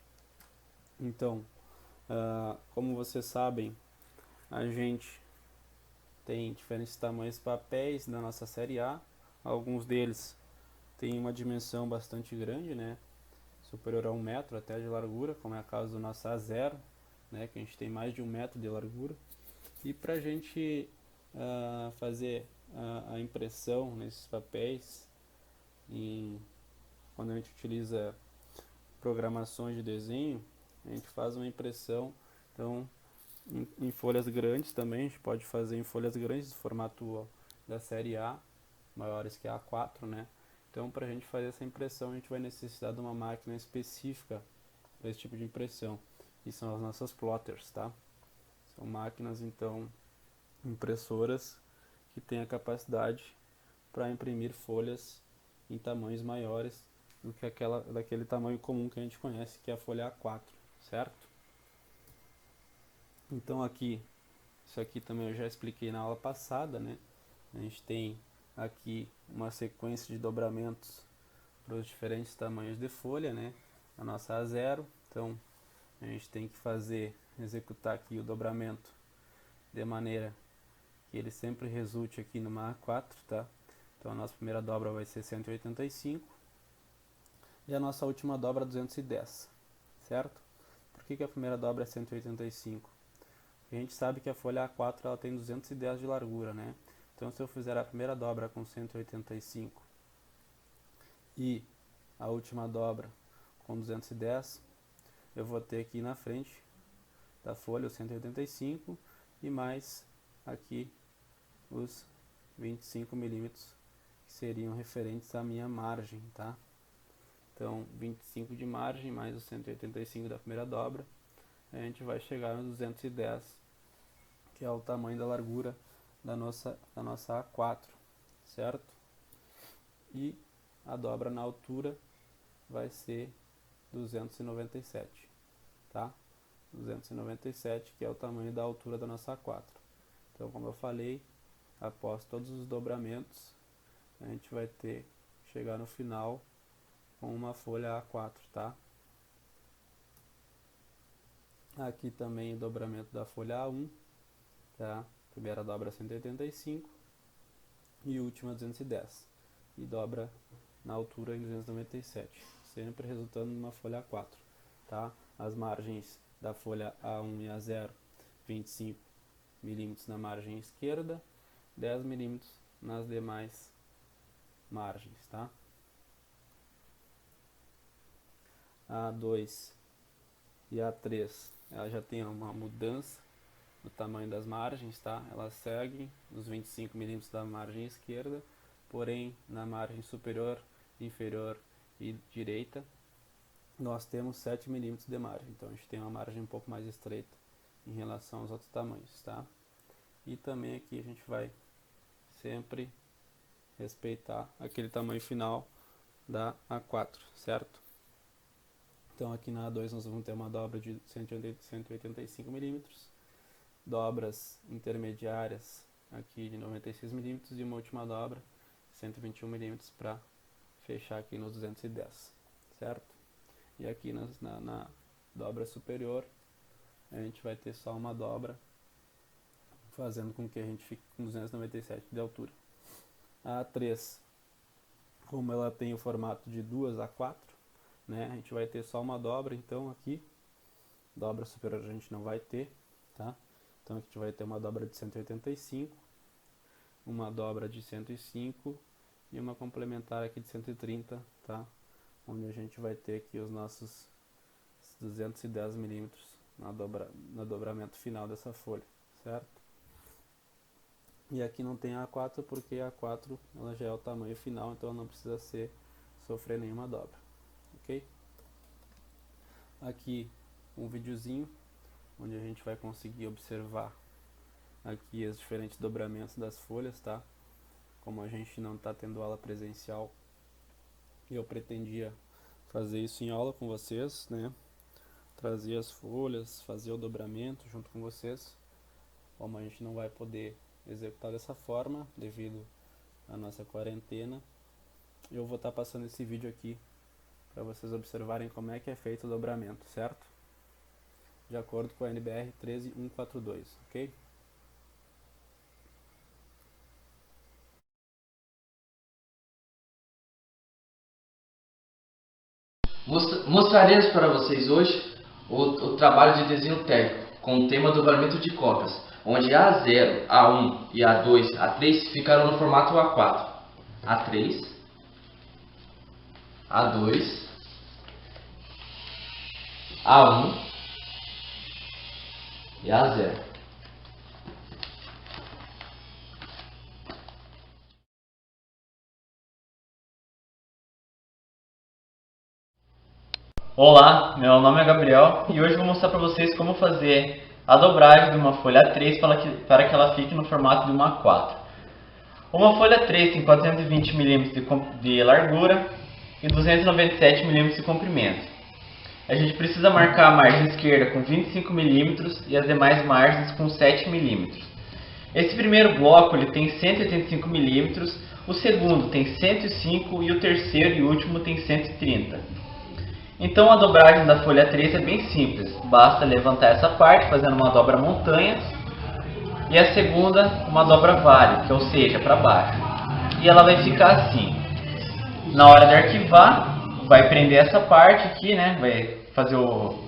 Então, como vocês sabem, a gente tem diferentes tamanhos de papéis na nossa série A. Alguns deles têm uma dimensão bastante grande, né? Superior a 1 metro até de largura, como é o caso do nosso A0, né? Que a gente tem mais de 1 metro de largura. E para a gente fazer a impressão nesses papéis, quando a gente utiliza programações de desenho, a gente faz uma impressão então em folhas grandes também. A gente pode fazer em folhas grandes do formato da série A, maiores que A4, né? Então, para a gente fazer essa impressão, a gente vai necessitar de uma máquina específica para esse tipo de impressão, e são as nossas plotters, tá? São máquinas, então, impressoras que têm a capacidade para imprimir folhas em tamanhos maiores do que daquele tamanho comum que a gente conhece, que é a folha A4, certo? Então aqui, isso aqui também eu já expliquei na aula passada, né? A gente tem aqui uma sequência de dobramentos para os diferentes tamanhos de folha, né? A nossa A0, então a gente tem que executar aqui o dobramento de maneira que ele sempre resulte aqui numa A4, tá? Então a nossa primeira dobra vai ser 185 e a nossa última dobra 210, certo? Por que a primeira dobra é 185? Porque a gente sabe que a folha A4 ela tem 210 de largura, né? Então se eu fizer a primeira dobra com 185 e a última dobra com 210, eu vou ter aqui na frente da folha o 185 e mais aqui os 25 milímetros que seriam referentes à minha margem, tá? Então, 25 de margem mais os 185 da primeira dobra, a gente vai chegar nos 210, que é o tamanho da largura da nossa A4, certo? E a dobra na altura vai ser 297, tá? 297, que é o tamanho da altura da nossa A4. Então, como eu falei, após todos os dobramentos, a gente vai chegar no final com uma folha A4, tá? Aqui também o dobramento da folha A1, tá? Primeira dobra 185 e última 210. E dobra na altura em 297, sempre resultando numa folha A4, tá? As margens da folha A1 e A0, 25 milímetros na margem esquerda, 10 milímetros nas demais margens, tá? A A2 e A3, ela já tem uma mudança no tamanho das margens, tá? Elas seguem os 25 milímetros da margem esquerda, porém na margem superior, inferior e direita nós temos 7 milímetros de margem, então a gente tem uma margem um pouco mais estreita em relação aos outros tamanhos, tá? E também aqui a gente vai sempre respeitar aquele tamanho final da A4, certo? Então aqui na A2 nós vamos ter uma dobra de 185 milímetros, dobras intermediárias aqui de 96 milímetros e uma última dobra 121 milímetros para fechar aqui nos 210, certo? E aqui na dobra superior a gente vai ter só uma dobra, fazendo com que a gente fique com 297 de altura. A A3, como ela tem o formato de 2 A4, né, a gente vai ter só uma dobra, então aqui, dobra superior a gente não vai ter, tá? Então aqui a gente vai ter uma dobra de 185, uma dobra de 105 e uma complementar aqui de 130, tá? Onde a gente vai ter aqui os nossos 210 milímetros no dobramento final dessa folha, certo? E aqui não tem a A4 porque a A4 ela já é o tamanho final, então ela não precisa sofrer nenhuma dobra, ok? Aqui um videozinho onde a gente vai conseguir observar aqui os diferentes dobramentos das folhas, tá? Como a gente não está tendo aula presencial, eu pretendia fazer isso em aula com vocês, né? Trazer as folhas, fazer o dobramento junto com vocês. Como a gente não vai poder executar dessa forma devido à nossa quarentena, eu vou estar passando esse vídeo aqui para vocês observarem como é que é feito o dobramento, certo? De acordo com a NBR 13142, ok? Mostraremos para vocês hoje o trabalho de desenho técnico com o tema dobramento de cópias, onde a A0, A1 e A2, A3 ficaram no formato A4. A3, A2, A1 e A0. Olá, meu nome é Gabriel e hoje vou mostrar para vocês como fazer a dobragem de uma folha A3 para que ela fique no formato de uma A4. Uma folha A3 tem 420 mm de largura e 297 mm de comprimento. A gente precisa marcar a margem esquerda com 25 mm e as demais margens com 7 mm. Esse primeiro bloco ele tem 185 mm, o segundo tem 105 e o terceiro e último tem 130. Então a dobragem da folha 3 é bem simples, basta levantar essa parte fazendo uma dobra montanha e a segunda uma dobra vale, que ou seja, para baixo. E ela vai ficar assim. Na hora de arquivar, vai prender essa parte aqui, né? Vai fazer o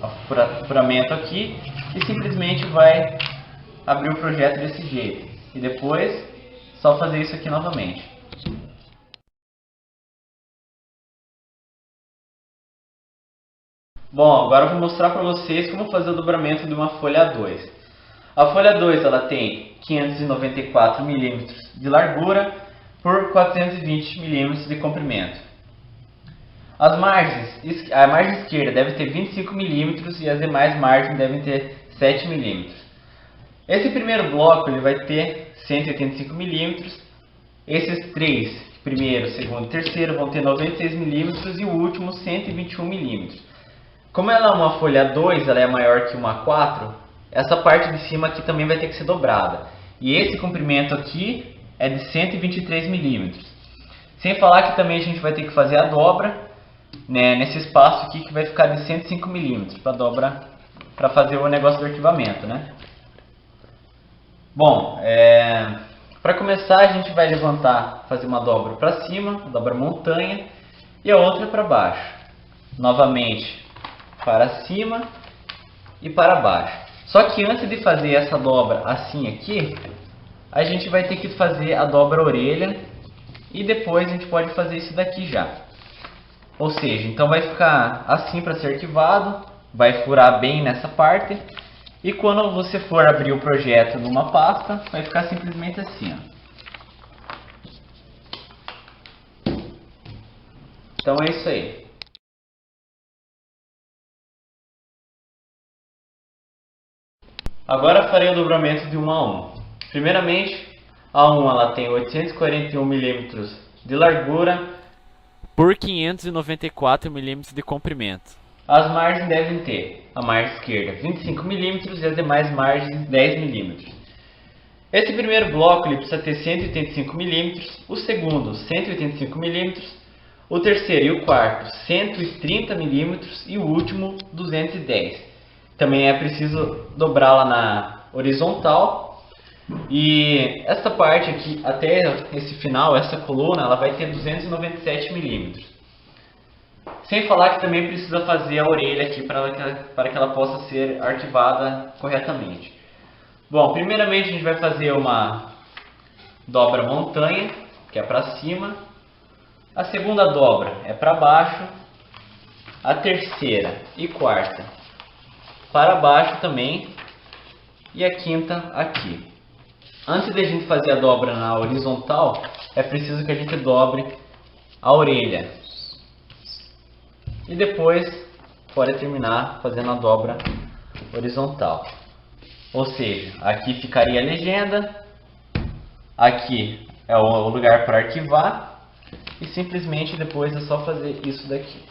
furamento aqui e simplesmente vai abrir o projeto desse jeito. E depois, só fazer isso aqui novamente. Bom, agora eu vou mostrar para vocês como fazer o dobramento de uma folha A2. A folha A2 ela tem 1.594 mm de largura por 420 mm de comprimento. As margens, a margem esquerda deve ter 25 mm e as demais margens devem ter 7 mm. Esse primeiro bloco ele vai ter 185 mm, esses três, primeiro, segundo e terceiro, vão ter 96 mm e o último 121 mm. Como ela é uma folha 2, ela é maior que uma 4, essa parte de cima aqui também vai ter que ser dobrada. E esse comprimento aqui é de 123 mm. Sem falar que também a gente vai ter que fazer a dobra, né, nesse espaço aqui que vai ficar de 105 mm para dobra, para fazer o negócio do arquivamento, né? Bom, para começar a gente vai levantar, fazer uma dobra para cima, dobra montanha, e a outra para baixo. Novamente para cima e para baixo. Só que antes de fazer essa dobra assim aqui, a gente vai ter que fazer a dobra orelha e depois a gente pode fazer isso daqui já. Ou seja, então vai ficar assim para ser arquivado, vai furar bem nessa parte. E quando você for abrir o projeto numa pasta, vai ficar simplesmente assim, ó. Então é isso aí. Agora farei o dobramento de 1 a 1. Primeiramente, a 1 ela tem 841 mm de largura por 594 mm de comprimento. As margens devem ter a margem esquerda 25 mm e as demais margens 10 mm. Esse primeiro bloco ele precisa ter 185 mm, o segundo 185 mm, o terceiro e o quarto 130 mm e o último 210. Também é preciso dobrá-la na horizontal e essa parte aqui até esse final, essa coluna, ela vai ter 297 mm. Sem falar que também precisa fazer a orelha aqui para que ela possa ser arquivada corretamente. Bom, primeiramente a gente vai fazer uma dobra montanha, que é para cima. A segunda dobra é para baixo. A terceira e quarta para baixo também. E a quinta aqui. Antes de a gente fazer a dobra na horizontal, é preciso que a gente dobre a orelha. E depois pode terminar fazendo a dobra horizontal. Ou seja, aqui ficaria a legenda, aqui é o lugar para arquivar e simplesmente depois é só fazer isso daqui.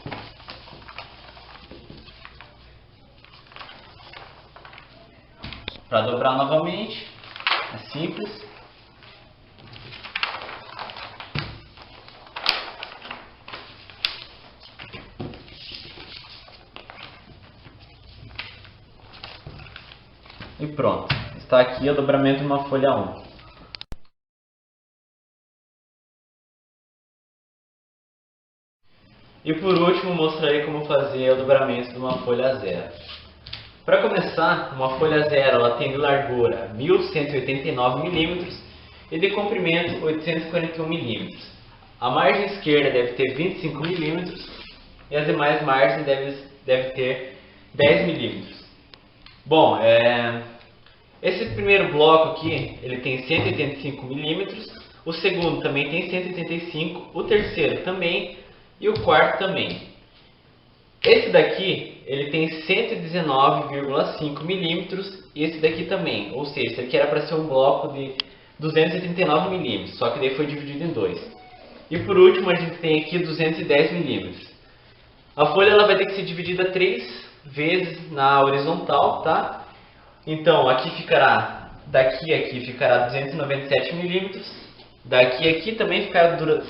Para dobrar novamente, é simples. E pronto, está aqui o dobramento de uma folha 1. E por último mostrarei como fazer o dobramento de uma folha 0. Para começar, uma folha 0 ela tem de largura 1189 mm e de comprimento 841 mm. A margem esquerda deve ter 25 mm e as demais margens deve ter 10 mm. Bom, esse primeiro bloco aqui, ele tem 185 mm, o segundo também tem 185, o terceiro também e o quarto também. Esse daqui, ele tem 119,5 mm e esse daqui também, ou seja, esse aqui era para ser um bloco de 239 mm, só que daí foi dividido em dois. E por último a gente tem aqui 210 mm. A folha ela vai ter que ser dividida 3 vezes na horizontal, tá? Então aqui ficará, daqui a aqui ficará 297 mm, daqui a aqui também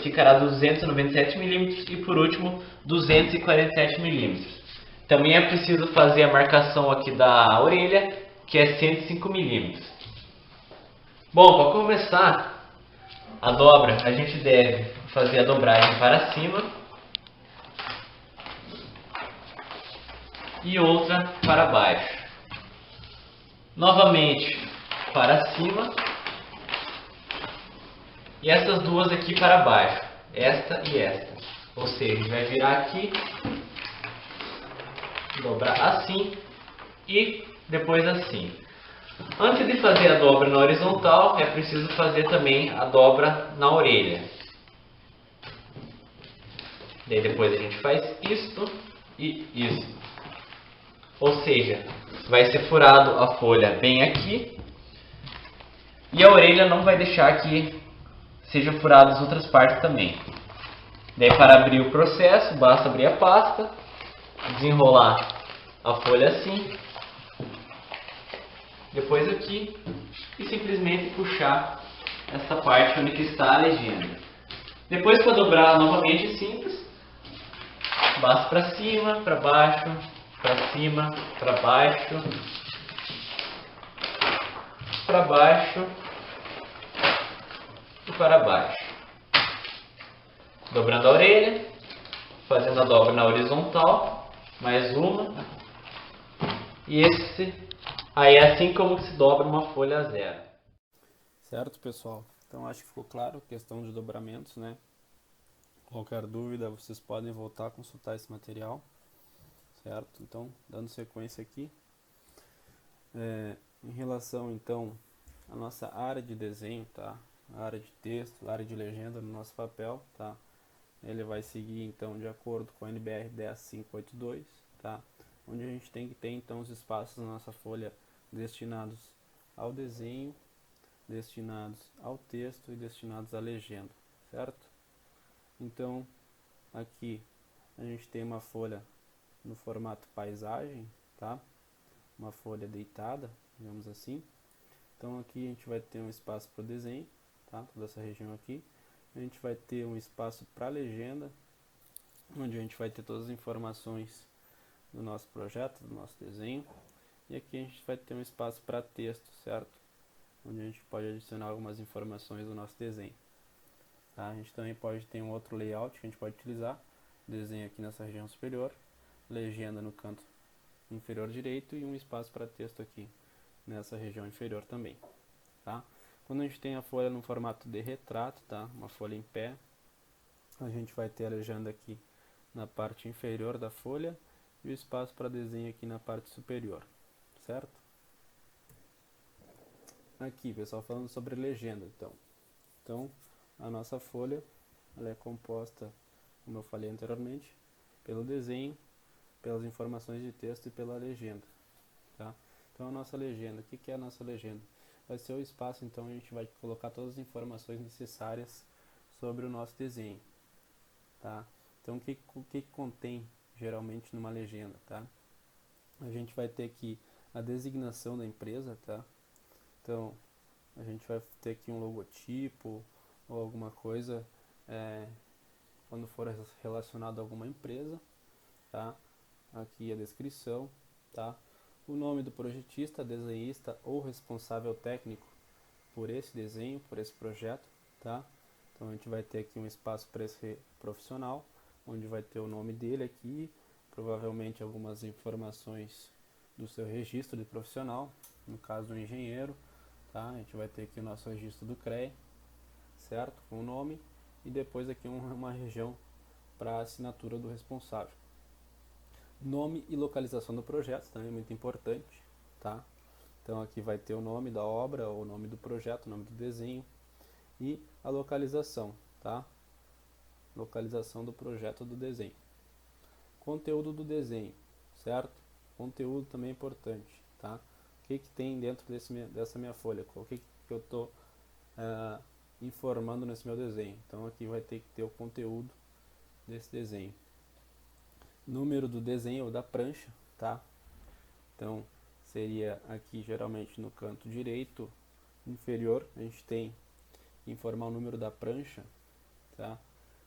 ficará 297 mm e por último 247 mm. Também é preciso fazer a marcação aqui da orelha, que é 105 mm. Bom, para começar a dobra, a gente deve fazer a dobragem para cima e outra para baixo. Novamente para cima e essas duas aqui para baixo, esta e esta. Ou seja, a gente vai virar aqui, dobrar assim e depois assim. Antes de fazer a dobra na horizontal, é preciso fazer também a dobra na orelha. Daí depois a gente faz isto e isto. Ou seja, vai ser furado a folha bem aqui. E a orelha não vai deixar que seja furado as outras partes também. Daí para abrir o processo, basta abrir a pasta, desenrolar a folha assim, depois aqui, e simplesmente puxar essa parte onde que está a legenda. Depois para dobrar novamente é simples, basta para cima, para baixo, para cima, para baixo, para baixo e para baixo. Dobrando a orelha, fazendo a dobra na horizontal, mais uma, e aí é assim como se dobra uma folha a zero. Certo, pessoal? Então acho que ficou claro a questão de dobramentos, né? Qualquer dúvida, vocês podem voltar a consultar esse material, certo? Então, dando sequência aqui, em relação então à nossa área de desenho, tá? A área de texto, a área de legenda no nosso papel, tá? Ele vai seguir então de acordo com a NBR 10582, tá? Onde a gente tem que ter então os espaços na nossa folha destinados ao desenho, destinados ao texto e destinados à legenda, certo? Então, aqui a gente tem uma folha no formato paisagem, tá? Uma folha deitada, digamos assim. Então aqui a gente vai ter um espaço para o desenho, tá? Toda essa região aqui. A gente vai ter um espaço para legenda, onde a gente vai ter todas as informações do nosso projeto, do nosso desenho. E aqui a gente vai ter um espaço para texto, certo? Onde a gente pode adicionar algumas informações do nosso desenho. Tá? A gente também pode ter um outro layout que a gente pode utilizar. Desenho aqui nessa região superior, legenda no canto inferior direito e um espaço para texto aqui nessa região inferior também. Tá? Quando a gente tem a folha no formato de retrato, tá? Uma folha em pé, a gente vai ter a legenda aqui na parte inferior da folha e o espaço para desenho aqui na parte superior, certo? Aqui, pessoal, falando sobre legenda, então a nossa folha ela é composta, como eu falei anteriormente, pelo desenho, pelas informações de texto e pela legenda, tá? Então a nossa legenda, o que é a nossa legenda? Vai ser o espaço, então a gente vai colocar todas as informações necessárias sobre o nosso desenho, tá? Então o que contém geralmente numa legenda, tá? A gente vai ter aqui a designação da empresa, tá? Então a gente vai ter aqui um logotipo ou alguma coisa quando for relacionado a alguma empresa, tá? Aqui a descrição, tá? O nome do projetista, desenhista ou responsável técnico por esse desenho, por esse projeto, tá? Então a gente vai ter aqui um espaço para esse profissional, onde vai ter o nome dele aqui, provavelmente algumas informações do seu registro de profissional, no caso do engenheiro, tá? A gente vai ter aqui o nosso registro do CREA, certo? Com o nome, e depois aqui uma região para a assinatura do responsável. Nome e localização do projeto também é muito importante, tá? Então aqui vai ter o nome da obra, o nome do projeto, o nome do desenho e a localização, tá? Localização do projeto do desenho. Conteúdo do desenho, certo? Conteúdo também é importante, tá? O que tem dentro dessa minha folha? O que eu estou informando nesse meu desenho? Então aqui vai ter que ter o conteúdo desse desenho. Número do desenho ou da prancha, tá? Então seria aqui geralmente no canto direito inferior, a gente tem que informar o número da prancha, tá?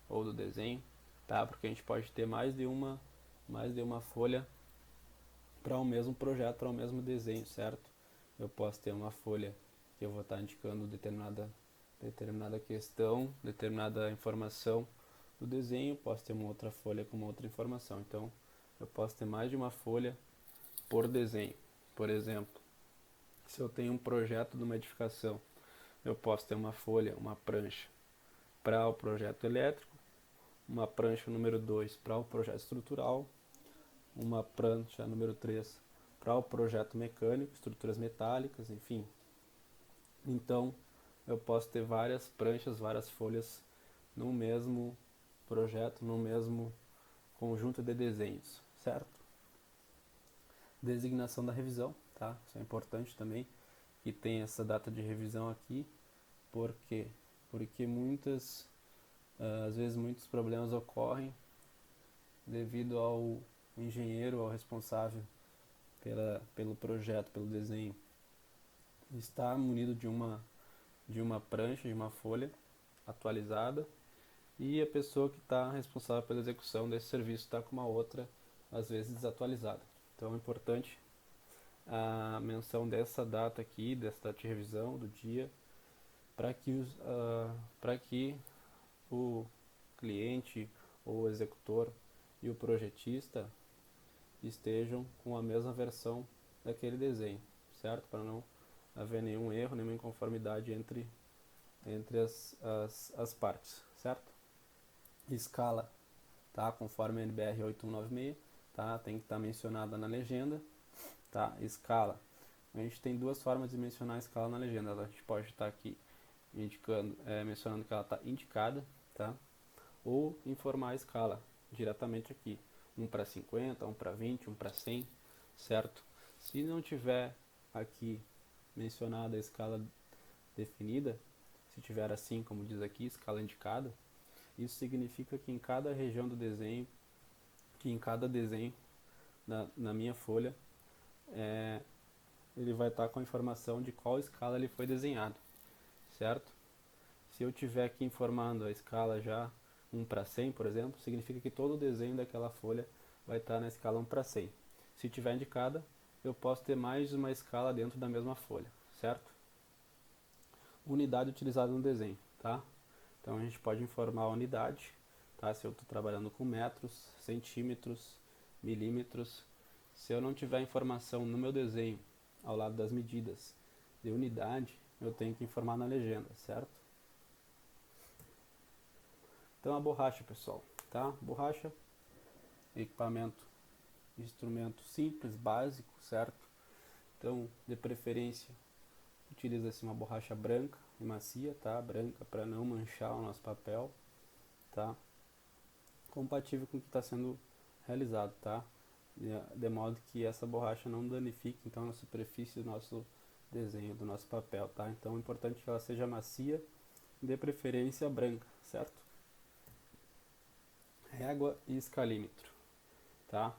Ou do desenho, tá? Porque a gente pode ter mais de uma folha para o mesmo projeto, para o mesmo desenho, certo? Eu posso ter uma folha que eu vou estar indicando determinada questão, determinada informação do desenho, posso ter uma outra folha com uma outra informação. Então, eu posso ter mais de uma folha por desenho. Por exemplo, se eu tenho um projeto de uma edificação, eu posso ter uma folha, uma prancha para o projeto elétrico, uma prancha número 2 para o projeto estrutural, uma prancha número 3 para o projeto mecânico, estruturas metálicas, enfim. Então, eu posso ter várias pranchas, várias folhas no mesmo projeto, no mesmo conjunto de desenhos, certo? Designação da revisão, tá? Isso é importante também, que tem essa data de revisão aqui. Por quê? Porque às vezes muitos problemas ocorrem devido ao engenheiro, ao responsável pelo projeto, pelo desenho, estar munido de uma prancha, de uma folha atualizada, e a pessoa que está responsável pela execução desse serviço está com uma outra, às vezes desatualizada. Então é importante a menção dessa data aqui, dessa data de revisão do dia, para que o cliente, o executor e o projetista estejam com a mesma versão daquele desenho, certo? Para não haver nenhum erro, nenhuma inconformidade entre as partes, certo? Escala, tá? Conforme a NBR 8196, tá? Tem que estar mencionada na legenda, tá? Escala. A gente tem duas formas de mencionar a escala na legenda. A gente pode estar aqui mencionando que ela está indicada, tá? Ou informar a escala diretamente aqui, 1 para 50, 1 para 20, 1 para 100, certo? Se não tiver aqui mencionada a escala definida, se tiver assim, como diz aqui, escala indicada, isso significa que em cada região do desenho, que em cada desenho na minha folha, ele vai estar com a informação de qual escala ele foi desenhado, certo? Se eu tiver aqui informando a escala já 1 para 100, por exemplo, significa que todo o desenho daquela folha vai estar na escala 1 para 100. Se tiver indicada, eu posso ter mais uma escala dentro da mesma folha, certo? Unidade utilizada no desenho, tá? Então a gente pode informar a unidade, tá? Se eu estou trabalhando com metros, centímetros, milímetros. Se eu não tiver informação no meu desenho, ao lado das medidas de unidade, eu tenho que informar na legenda, certo? Então a borracha, pessoal, tá? Borracha, equipamento, instrumento simples, básico, certo? Então, de preferência, utiliza-se uma borracha branca e macia, tá? Branca para não manchar o nosso papel, tá? Compatível com o que está sendo realizado, tá? De modo que essa borracha não danifique então a superfície do nosso desenho, do nosso papel, tá? Então é importante que ela seja macia, de preferência branca, certo? Régua e escalímetro, tá?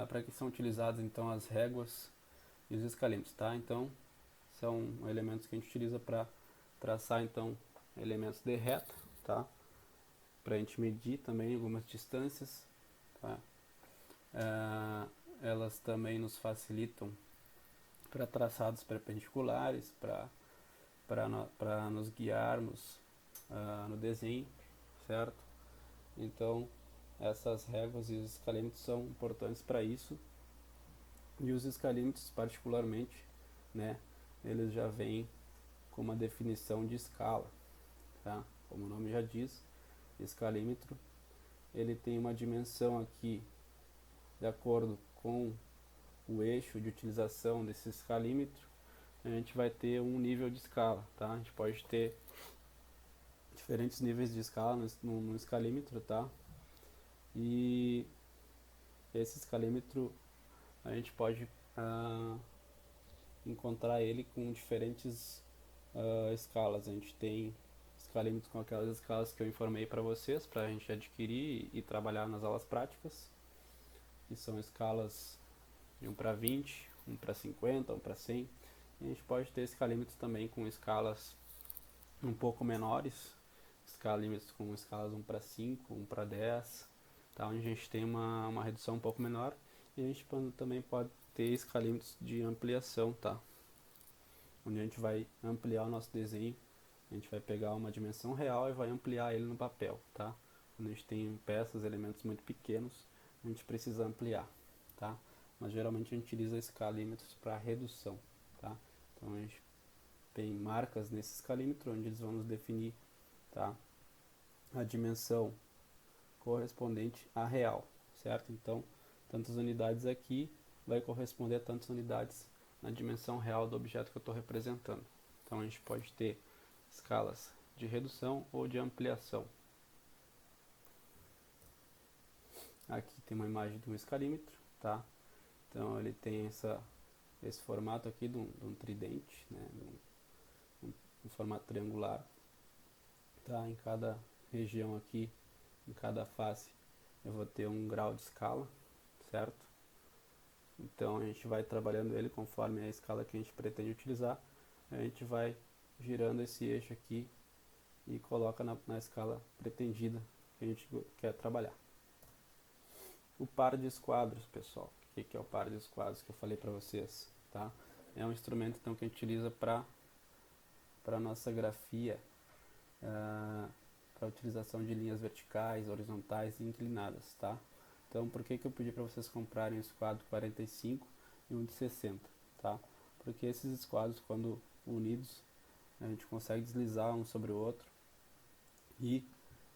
Para que são utilizados então as réguas e os escalímetros, tá? Então são elementos que a gente utiliza para traçar então elementos de reta, tá? Para a gente medir também algumas distâncias, tá? Elas também nos facilitam para traçados perpendiculares, para nos guiarmos no desenho, certo? Então essas réguas e os escalímetros são importantes para isso, e os escalímetros particularmente, né, eles já vêm com uma definição de escala, tá? Como o nome já diz, escalímetro, ele tem uma dimensão aqui de acordo com o eixo de utilização desse escalímetro. A gente vai ter um nível de escala, tá? A gente pode ter diferentes níveis de escala no escalímetro, tá? E esse escalímetro a gente pode encontrar ele com diferentes escalas. A gente tem escalímetros com aquelas escalas que eu informei para vocês, para a gente adquirir e trabalhar nas aulas práticas, que são escalas de 1 para 20, 1 para 50, 1 para 100. E a gente pode ter escalímetros também com escalas um pouco menores, escalímetros com escalas 1 para 5, 1 para 10, tá? Onde a gente tem uma redução um pouco menor. E a gente também pode ter escalímetros de ampliação, tá? Onde a gente vai ampliar o nosso desenho, a gente vai pegar uma dimensão real e vai ampliar ele no papel, tá? Quando a gente tem peças, elementos muito pequenos, a gente precisa ampliar, tá? Mas geralmente a gente utiliza escalímetros para redução, tá? Então a gente tem marcas nesse escalímetro onde eles vão nos definir, tá, a dimensão correspondente à real, certo? Então tantas unidades aqui vai corresponder a tantas unidades na dimensão real do objeto que eu estou representando. Então a gente pode ter escalas de redução ou de ampliação. Aqui tem uma imagem de um escalímetro, tá? Então ele tem esse formato aqui de um tridente, né? Um formato triangular, tá? Em cada região aqui, em cada face, eu vou ter um grau de escala, certo? Então a gente vai trabalhando ele conforme a escala que a gente pretende utilizar. A gente vai girando esse eixo aqui e coloca na escala pretendida que a gente quer trabalhar. O par de esquadros, pessoal. O que é o par de esquadros que eu falei para vocês, tá? É um instrumento então que a gente utiliza para nossa grafia, para utilização de linhas verticais, horizontais e inclinadas, tá? Então, por que eu pedi para vocês comprarem um esquadro 45 e um de 60, tá? Porque esses esquadros, quando unidos, a gente consegue deslizar um sobre o outro e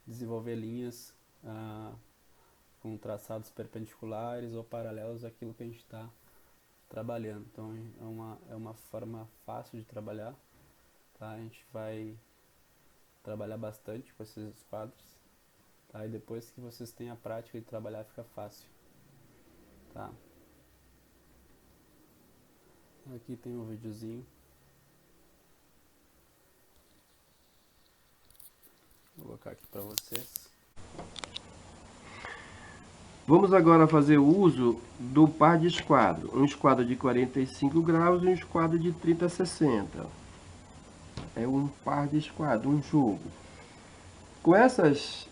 desenvolver linhas com traçados perpendiculares ou paralelos àquilo que a gente está trabalhando. Então é uma forma fácil de trabalhar, tá? A gente vai trabalhar bastante com esses quadros, tá? E depois que vocês têm a prática de trabalhar, fica fácil, tá? Aqui tem um videozinho. Vou colocar aqui para vocês. Vamos agora fazer o uso do par de esquadro. Um esquadro de 45 graus e um esquadro de 30 a 60. É um par de esquadro, um jogo. Com esses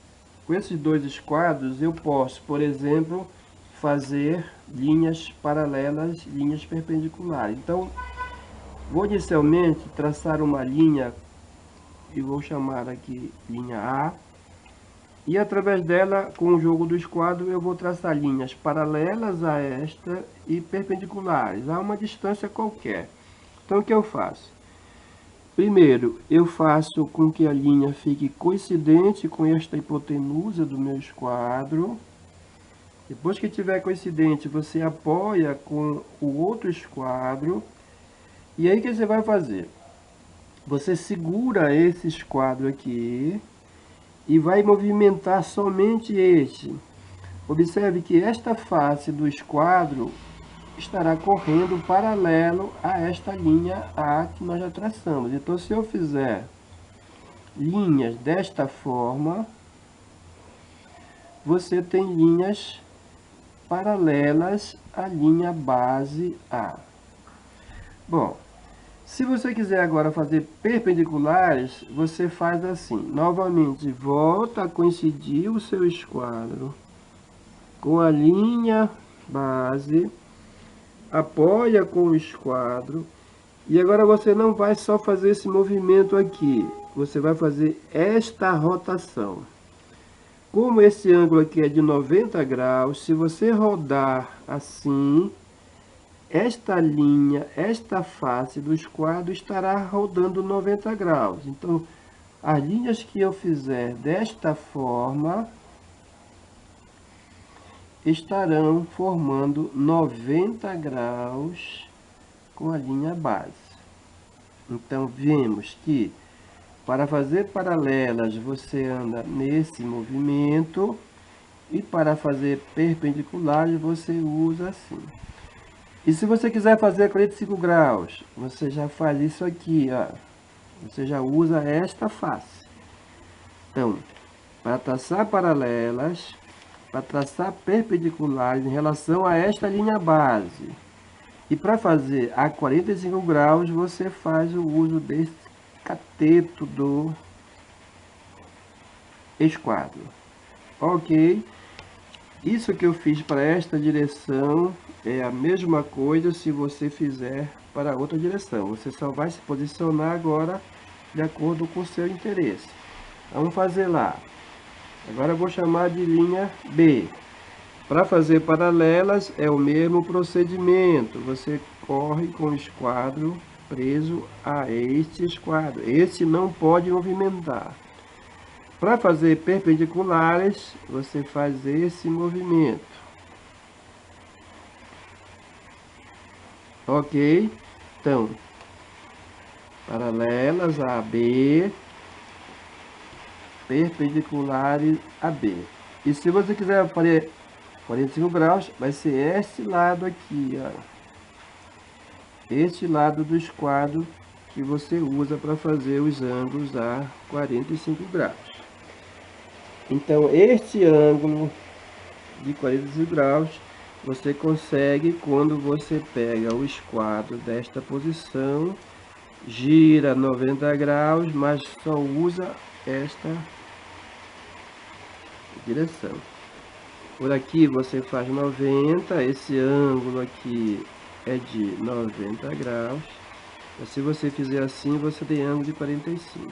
dois esquadros, eu posso, por exemplo, fazer linhas paralelas, linhas perpendiculares. Então, vou inicialmente traçar uma linha, e vou chamar aqui linha A. E através dela, com o jogo do esquadro, eu vou traçar linhas paralelas a esta e perpendiculares, a uma distância qualquer. Então, o que eu faço? Primeiro, eu faço com que a linha fique coincidente com esta hipotenusa do meu esquadro. Depois que tiver coincidente, você apoia com o outro esquadro. E aí, o que você vai fazer? Você segura esse esquadro aqui e vai movimentar somente este. Observe que esta face do esquadro estará correndo paralelo a esta linha A que nós já traçamos. Então, se eu fizer linhas desta forma, você tem linhas paralelas à linha base A. Bom, se você quiser agora fazer perpendiculares, você faz assim. Novamente, volta a coincidir o seu esquadro com a linha base, apoia com o esquadro, e agora você não vai só fazer esse movimento aqui, você vai fazer esta rotação. Como esse ângulo aqui é de 90 graus, se você rodar assim, esta linha, esta face do esquadro estará rodando 90 graus. Então, as linhas que eu fizer desta forma estarão formando 90 graus com a linha base. Então, vemos que para fazer paralelas você anda nesse movimento e para fazer perpendiculares você usa assim. E se você quiser fazer 45 graus, você já faz isso aqui, ó. Você já usa esta face. Então, para traçar paralelas, para traçar perpendiculares em relação a esta linha base. E para fazer a 45 graus, você faz o uso desse cateto do esquadro. Ok? Isso que eu fiz para esta direção é a mesma coisa se você fizer para outra direção. Você só vai se posicionar agora de acordo com o seu interesse. Vamos fazer lá. Agora eu vou chamar de linha B. Para fazer paralelas é o mesmo procedimento. Você corre com o esquadro preso a este esquadro. Esse não pode movimentar. Para fazer perpendiculares, você faz esse movimento. Ok? Então, paralelas a AB, perpendiculares a B. E se você quiser fazer 45 graus, vai ser este lado aqui, ó. Este lado do esquadro que você usa para fazer os ângulos a 45 graus. Então, este ângulo de 45 graus você consegue quando você pega o esquadro desta posição, gira 90 graus, mas só usa esta direção. Por aqui você faz 90, esse ângulo aqui é de 90 graus. Mas se você fizer assim, você tem ângulo de 45.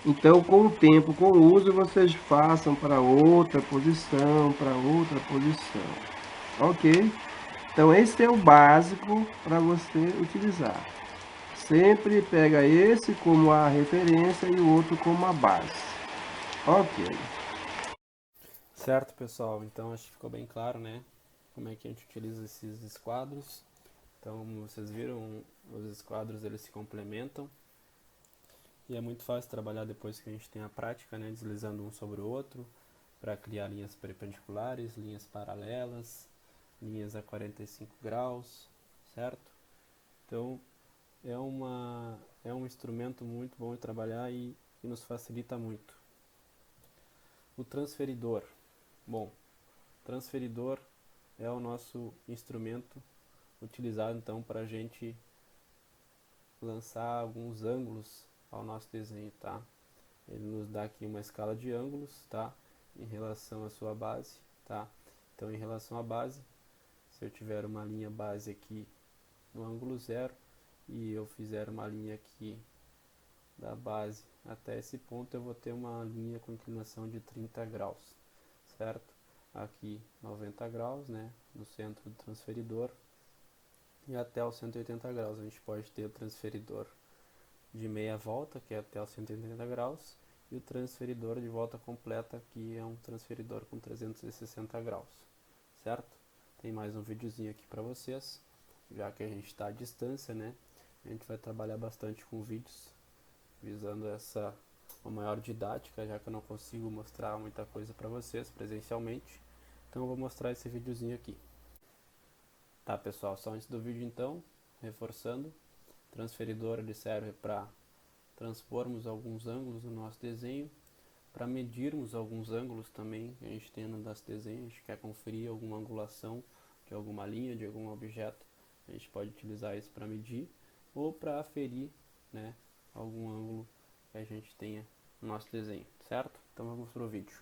Então, com o tempo, com o uso, vocês façam para outra posição, para outra posição. Ok? Então, esse é o básico para você utilizar. Sempre pega esse como a referência e o outro como a base. Ok. Certo, pessoal? Então acho que ficou bem claro, né? Como é que a gente utiliza esses esquadros. Então, como vocês viram, os esquadros eles se complementam. E é muito fácil trabalhar depois que a gente tem a prática, né? Deslizando um sobre o outro para criar linhas perpendiculares, linhas paralelas, linhas a 45 graus, certo? Então, é um instrumento muito bom de trabalhar e que nos facilita muito. O transferidor. Bom, transferidor é o nosso instrumento utilizado então para a gente lançar alguns ângulos ao nosso desenho, tá? Ele nos dá aqui uma escala de ângulos, tá? Em relação à sua base, tá? Então, em relação à base, se eu tiver uma linha base aqui no ângulo 0 e eu fizer uma linha aqui da base até esse ponto, eu vou ter uma linha com inclinação de 30 graus, certo? Aqui 90 graus, né, no centro do transferidor, e até os 180 graus. A gente pode ter o transferidor de meia volta, que é até os 180 graus, e o transferidor de volta completa, que é um transferidor com 360 graus, certo? Tem mais um videozinho aqui para vocês, já que a gente está à distância, né? A gente vai trabalhar bastante com vídeos, visando uma maior didática, já que eu não consigo mostrar muita coisa para vocês presencialmente. Então eu vou mostrar esse videozinho aqui. Tá, pessoal, só antes do vídeo então, reforçando, o transferidor ele serve para transpormos alguns ângulos no nosso desenho, para medirmos alguns ângulos também que a gente tem no nosso desenho. A gente quer conferir alguma angulação de alguma linha, de algum objeto, a gente pode utilizar isso para medir, ou para aferir, né, algum ângulo que a gente tenha no nosso desenho, certo? Então vamos para o vídeo.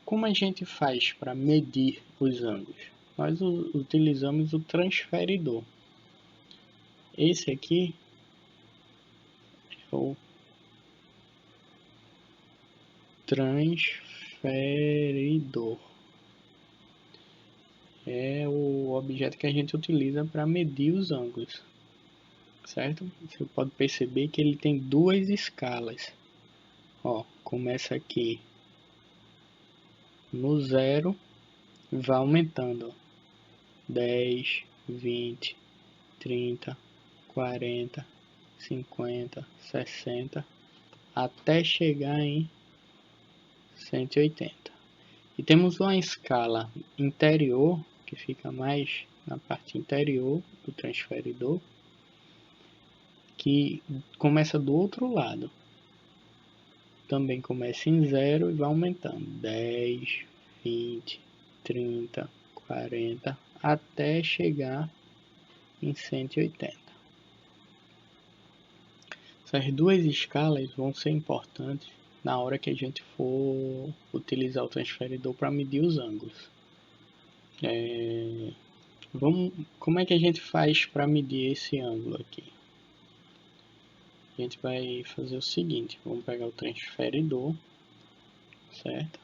Como a gente faz para medir os ângulos? Nós utilizamos o transferidor. Esse aqui é o transferidor. É o objeto que a gente utiliza para medir os ângulos, certo? Você pode perceber que ele tem duas escalas. Ó, começa aqui no 0 e vai aumentando, ó. 10, 20, 30, 40, 50, 60, até chegar em 180. E temos uma escala interior, que fica mais na parte interior do transferidor, que começa do outro lado. Também começa em 0 e vai aumentando. 10, 20, 30, 40, até chegar em 180. Essas duas escalas vão ser importantes na hora que a gente for utilizar o transferidor para medir os ângulos. Como é que a gente faz para medir esse ângulo aqui? A gente vai fazer o seguinte, vamos pegar o transferidor, certo?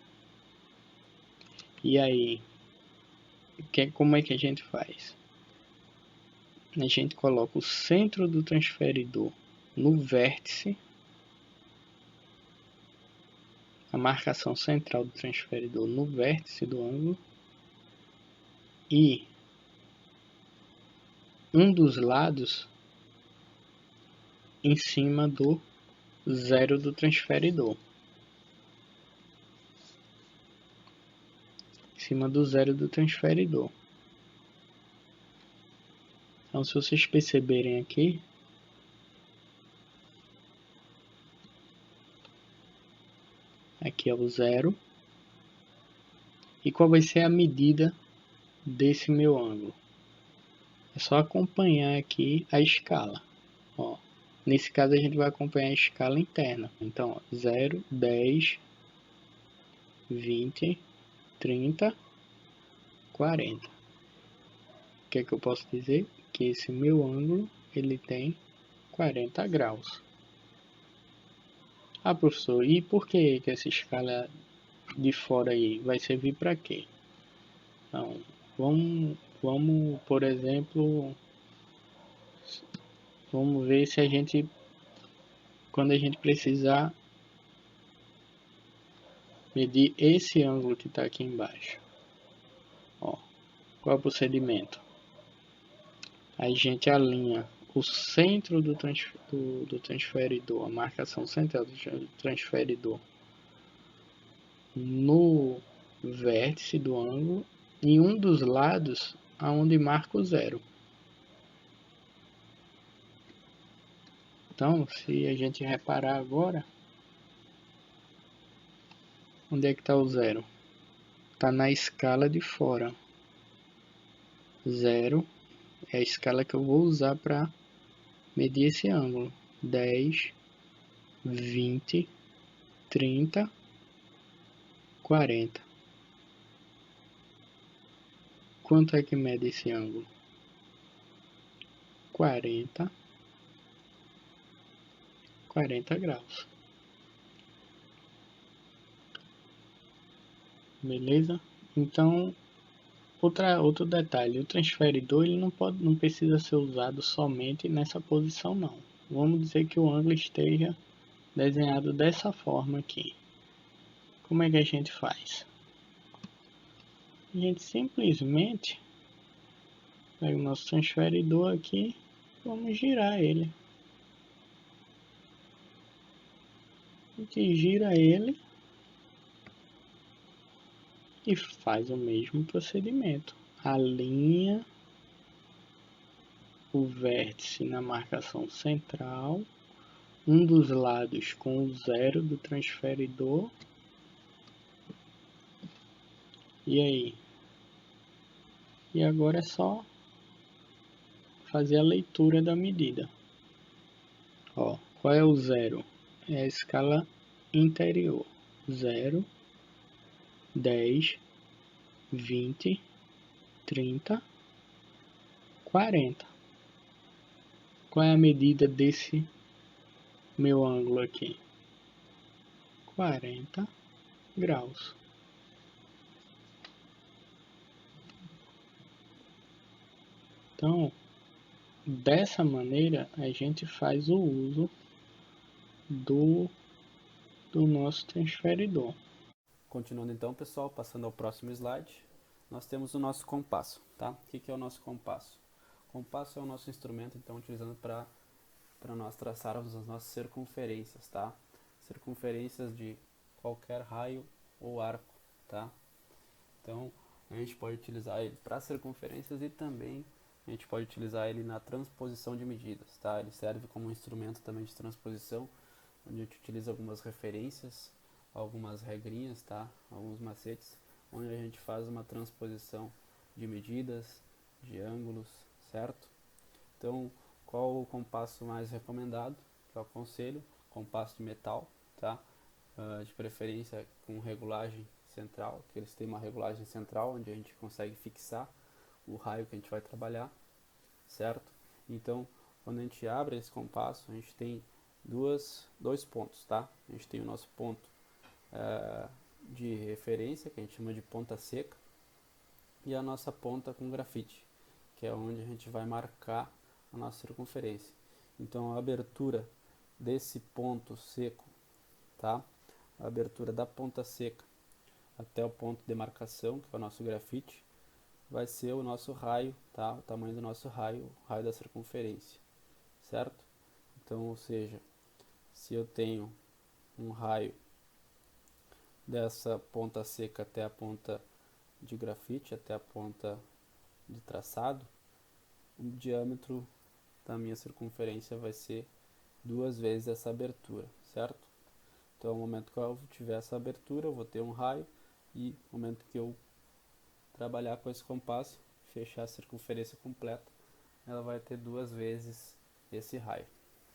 E aí, como é que a gente faz? A gente coloca o centro do transferidor no vértice, a marcação central do transferidor no vértice do ângulo, e um dos lados em cima do zero do transferidor. Em cima do zero do transferidor. Então, se vocês perceberem aqui, aqui é o zero. E qual vai ser a medida desse meu ângulo? É só acompanhar aqui a escala. Ó, nesse caso a gente vai acompanhar a escala interna. Então, 0, 10, 20, 30, 40. O que é que eu posso dizer? Que esse meu ângulo ele tem 40 graus. Ah, professor, e por que essa escala de fora aí vai servir para quê? Então, vamos, por exemplo, vamos ver se a gente, quando a gente precisar medir esse ângulo que está aqui embaixo. Ó, qual é o procedimento? A gente alinha o centro do transferidor, a marcação central do transferidor no vértice do ângulo em um dos lados aonde marca o zero. Então, se a gente reparar agora, onde é que está o zero? Está na escala de fora. Zero é a escala que eu vou usar para medir esse ângulo. 10, 20, 30, 40. Quanto é que mede esse ângulo? 40 graus. Beleza? Então, outro detalhe, o transferidor ele não precisa ser usado somente nessa posição não. Vamos dizer que o ângulo esteja desenhado dessa forma aqui. Como é que a gente faz? A gente simplesmente pega o nosso transferidor aqui, vamos girar ele. A gente gira ele e faz o mesmo procedimento. Alinha o vértice na marcação central, um dos lados com o zero do transferidor. E aí? E agora é só fazer a leitura da medida. Ó, qual é o zero? É a escala interior. 0, 10, 20, 30, 40. Qual é a medida desse meu ângulo aqui? 40 graus. Então, dessa maneira, a gente faz o uso do nosso transferidor. Continuando então, pessoal, passando ao próximo slide, nós temos o nosso compasso, tá? O que é o nosso compasso? O compasso é o nosso instrumento, então, utilizando para nós traçarmos as nossas circunferências, tá? Circunferências de qualquer raio ou arco, tá? Então, a gente pode utilizar ele para circunferências e também a gente pode utilizar ele na transposição de medidas, tá? Ele serve como um instrumento também de transposição, onde a gente utiliza algumas referências, algumas regrinhas, tá? Alguns macetes, onde a gente faz uma transposição de medidas, de ângulos, certo? Então, qual o compasso mais recomendado? Que eu aconselho, compasso de metal, tá? De preferência com regulagem central, que eles têm uma regulagem central, onde a gente consegue fixar o raio que a gente vai trabalhar, certo? Então, quando a gente abre esse compasso, a gente tem dois pontos, tá? A gente tem o nosso ponto de referência, que a gente chama de ponta seca, e a nossa ponta com grafite, que é onde a gente vai marcar a nossa circunferência. Então, a abertura desse ponto seco, tá? A abertura da ponta seca até o ponto de marcação, que é o nosso grafite, vai ser o nosso raio, tá? O tamanho do nosso raio, o raio da circunferência, certo? Então, ou seja, se eu tenho um raio dessa ponta seca até a ponta de grafite, até a ponta de traçado, o diâmetro da minha circunferência vai ser 2 vezes essa abertura, certo? Então, no momento que eu tiver essa abertura, eu vou ter um raio, e no momento que eu trabalhar com esse compasso, fechar a circunferência completa, ela vai ter 2 vezes esse raio,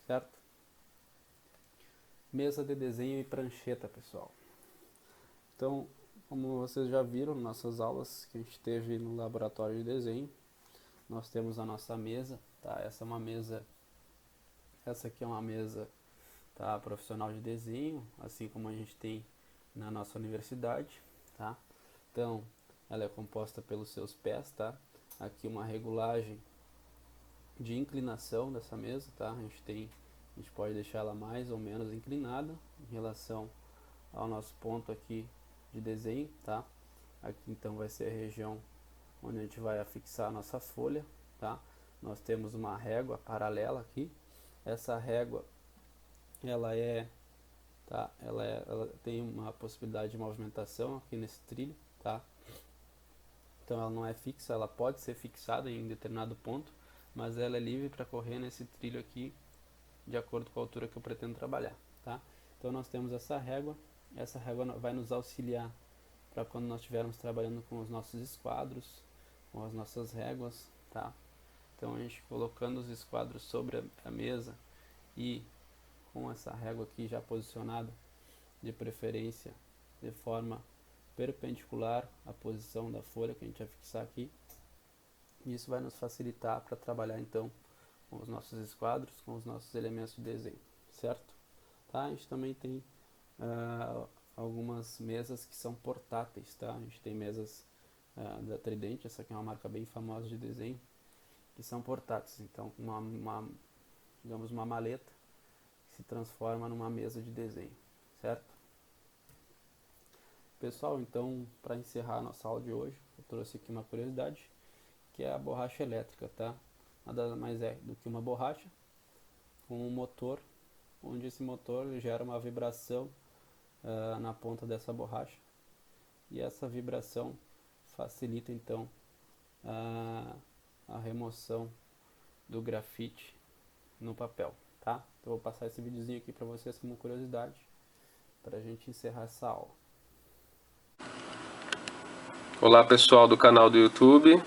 certo? Mesa de desenho e prancheta, pessoal. Então, como vocês já viram nas nossas aulas que a gente teve no laboratório de desenho, nós temos a nossa mesa, tá? Essa aqui é uma mesa, tá, profissional de desenho, assim como a gente tem na nossa universidade, tá? Então, ela é composta pelos seus pés, tá? Aqui uma regulagem de inclinação dessa mesa, tá? A gente pode deixar ela mais ou menos inclinada em relação ao nosso ponto aqui de desenho, tá? Aqui então vai ser a região onde a gente vai afixar a nossa folha, tá? Nós temos uma régua paralela aqui. Essa régua, ela tem uma possibilidade de movimentação aqui nesse trilho, tá? Então ela não é fixa, ela pode ser fixada em determinado ponto, mas ela é livre para correr nesse trilho aqui de acordo com a altura que eu pretendo trabalhar, tá? Então nós temos essa régua vai nos auxiliar para quando nós estivermos trabalhando com os nossos esquadros, com as nossas réguas, tá? Então a gente colocando os esquadros sobre a mesa e com essa régua aqui já posicionada, de preferência de forma perpendicular à posição da folha que a gente vai fixar aqui, isso vai nos facilitar para trabalhar então com os nossos esquadros, com os nossos elementos de desenho, certo? Tá? A gente também tem algumas mesas que são portáteis, tá? A gente tem mesas da Tridente, essa aqui é uma marca bem famosa de desenho, que são portáteis, então digamos uma maleta que se transforma numa mesa de desenho, certo? Pessoal, então para encerrar a nossa aula de hoje, eu trouxe aqui uma curiosidade, que é a borracha elétrica, tá? Nada mais é do que uma borracha com um motor, onde esse motor gera uma vibração na ponta dessa borracha, e essa vibração facilita então a remoção do grafite no papel, tá? Então eu vou passar esse videozinho aqui para vocês como curiosidade, para a gente encerrar essa aula. Olá pessoal do canal do YouTube,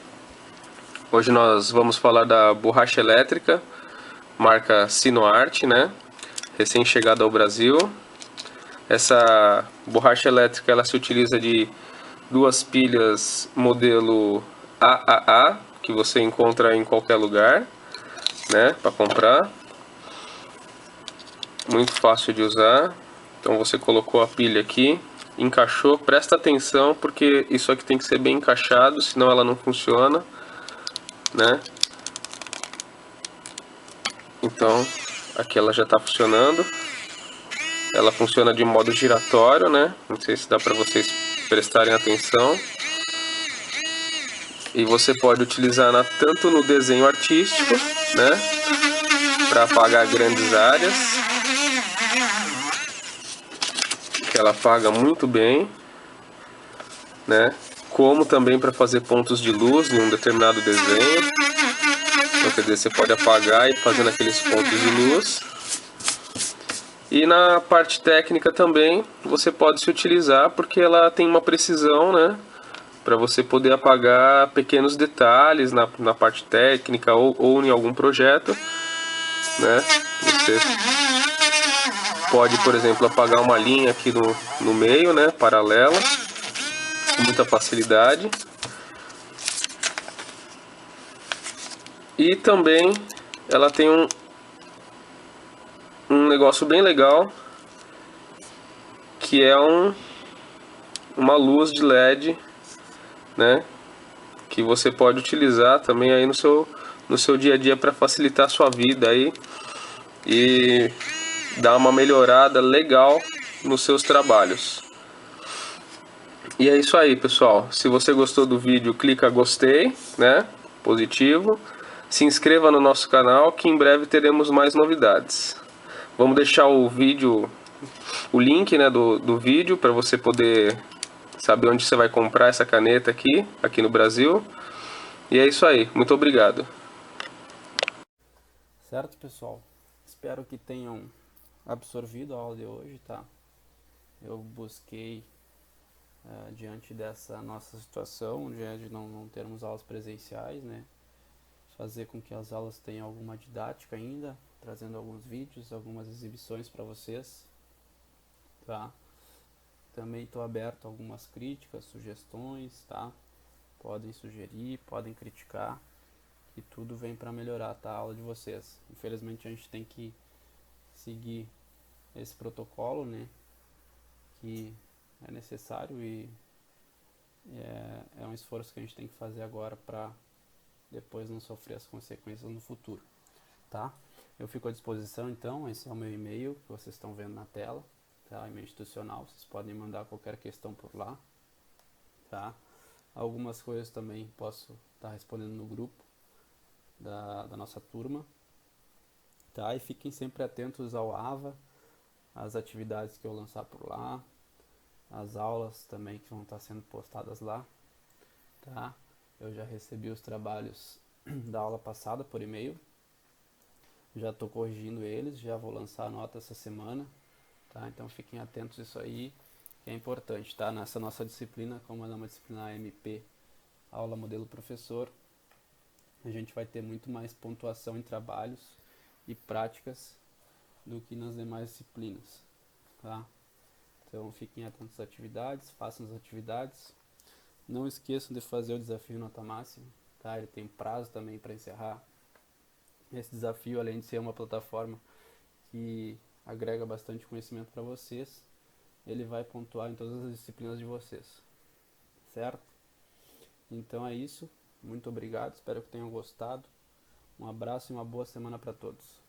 hoje nós vamos falar da borracha elétrica, marca Sinoart, né? Recém-chegada ao Brasil. Essa borracha elétrica ela se utiliza de 2 pilhas modelo AAA, que você encontra em qualquer lugar, né? Para comprar. Muito fácil de usar. Então você colocou a pilha aqui, encaixou, presta atenção porque isso aqui tem que ser bem encaixado, senão ela não funciona, né? Então aqui ela já está funcionando. Ela funciona de modo giratório, né? Não sei se dá para vocês prestarem atenção. E você pode utilizar tanto no desenho artístico, né? Para apagar grandes áreas, que ela apaga muito bem, né? Como também para fazer pontos de luz em um determinado desenho. Então, quer dizer, você pode apagar e fazendo aqueles pontos de luz. E na parte técnica também você pode se utilizar porque ela tem uma precisão, né? Para você poder apagar pequenos detalhes na parte técnica ou em algum projeto, né? Você pode, por exemplo, apagar uma linha aqui no meio, né? Paralela, com muita facilidade. E também ela tem um negócio bem legal, que é uma luz de LED, né, que você pode utilizar também aí no seu dia a dia para facilitar a sua vida aí e dar uma melhorada legal nos seus trabalhos. E é isso aí, pessoal. Se você gostou do vídeo, clica gostei, né? Positivo. Se inscreva no nosso canal que em breve teremos mais novidades. Vamos deixar o vídeo, o link, né, do vídeo para você poder saber onde você vai comprar essa caneta aqui no Brasil. E é isso aí. Muito obrigado. Certo, pessoal? Espero que tenham absorvido a aula de hoje, tá? Eu busquei, diante dessa nossa situação, de não termos aulas presenciais, né? Fazer com que as aulas tenham alguma didática ainda, trazendo alguns vídeos, algumas exibições para vocês, tá? Também estou aberto a algumas críticas, sugestões, tá? Podem sugerir, podem criticar, que tudo vem para melhorar, tá? A aula de vocês. Infelizmente a gente tem que seguir esse protocolo, né? Que é necessário e é um esforço que a gente tem que fazer agora para depois não sofrer as consequências no futuro, tá? Eu fico à disposição, então, esse é o meu e-mail que vocês estão vendo na tela, tá? E-mail institucional, vocês podem mandar qualquer questão por lá, tá? Algumas coisas também posso estar respondendo no grupo da nossa turma, tá? E fiquem sempre atentos ao AVA, às atividades que eu lançar por lá, as aulas também que vão estar sendo postadas lá, tá? Eu já recebi os trabalhos da aula passada por e-mail, já estou corrigindo eles, já vou lançar a nota essa semana, tá? Então fiquem atentos a isso aí, que é importante, tá? Nessa nossa disciplina, como ela é uma disciplina AMP, aula modelo professor, a gente vai ter muito mais pontuação em trabalhos e práticas do que nas demais disciplinas, tá? Então fiquem atentos às atividades, façam as atividades. Não esqueçam de fazer o desafio nota máxima, tá? Ele tem prazo também para encerrar. Esse desafio, além de ser uma plataforma que agrega bastante conhecimento para vocês, ele vai pontuar em todas as disciplinas de vocês, certo? Então é isso. Muito obrigado, espero que tenham gostado. Um abraço e uma boa semana para todos.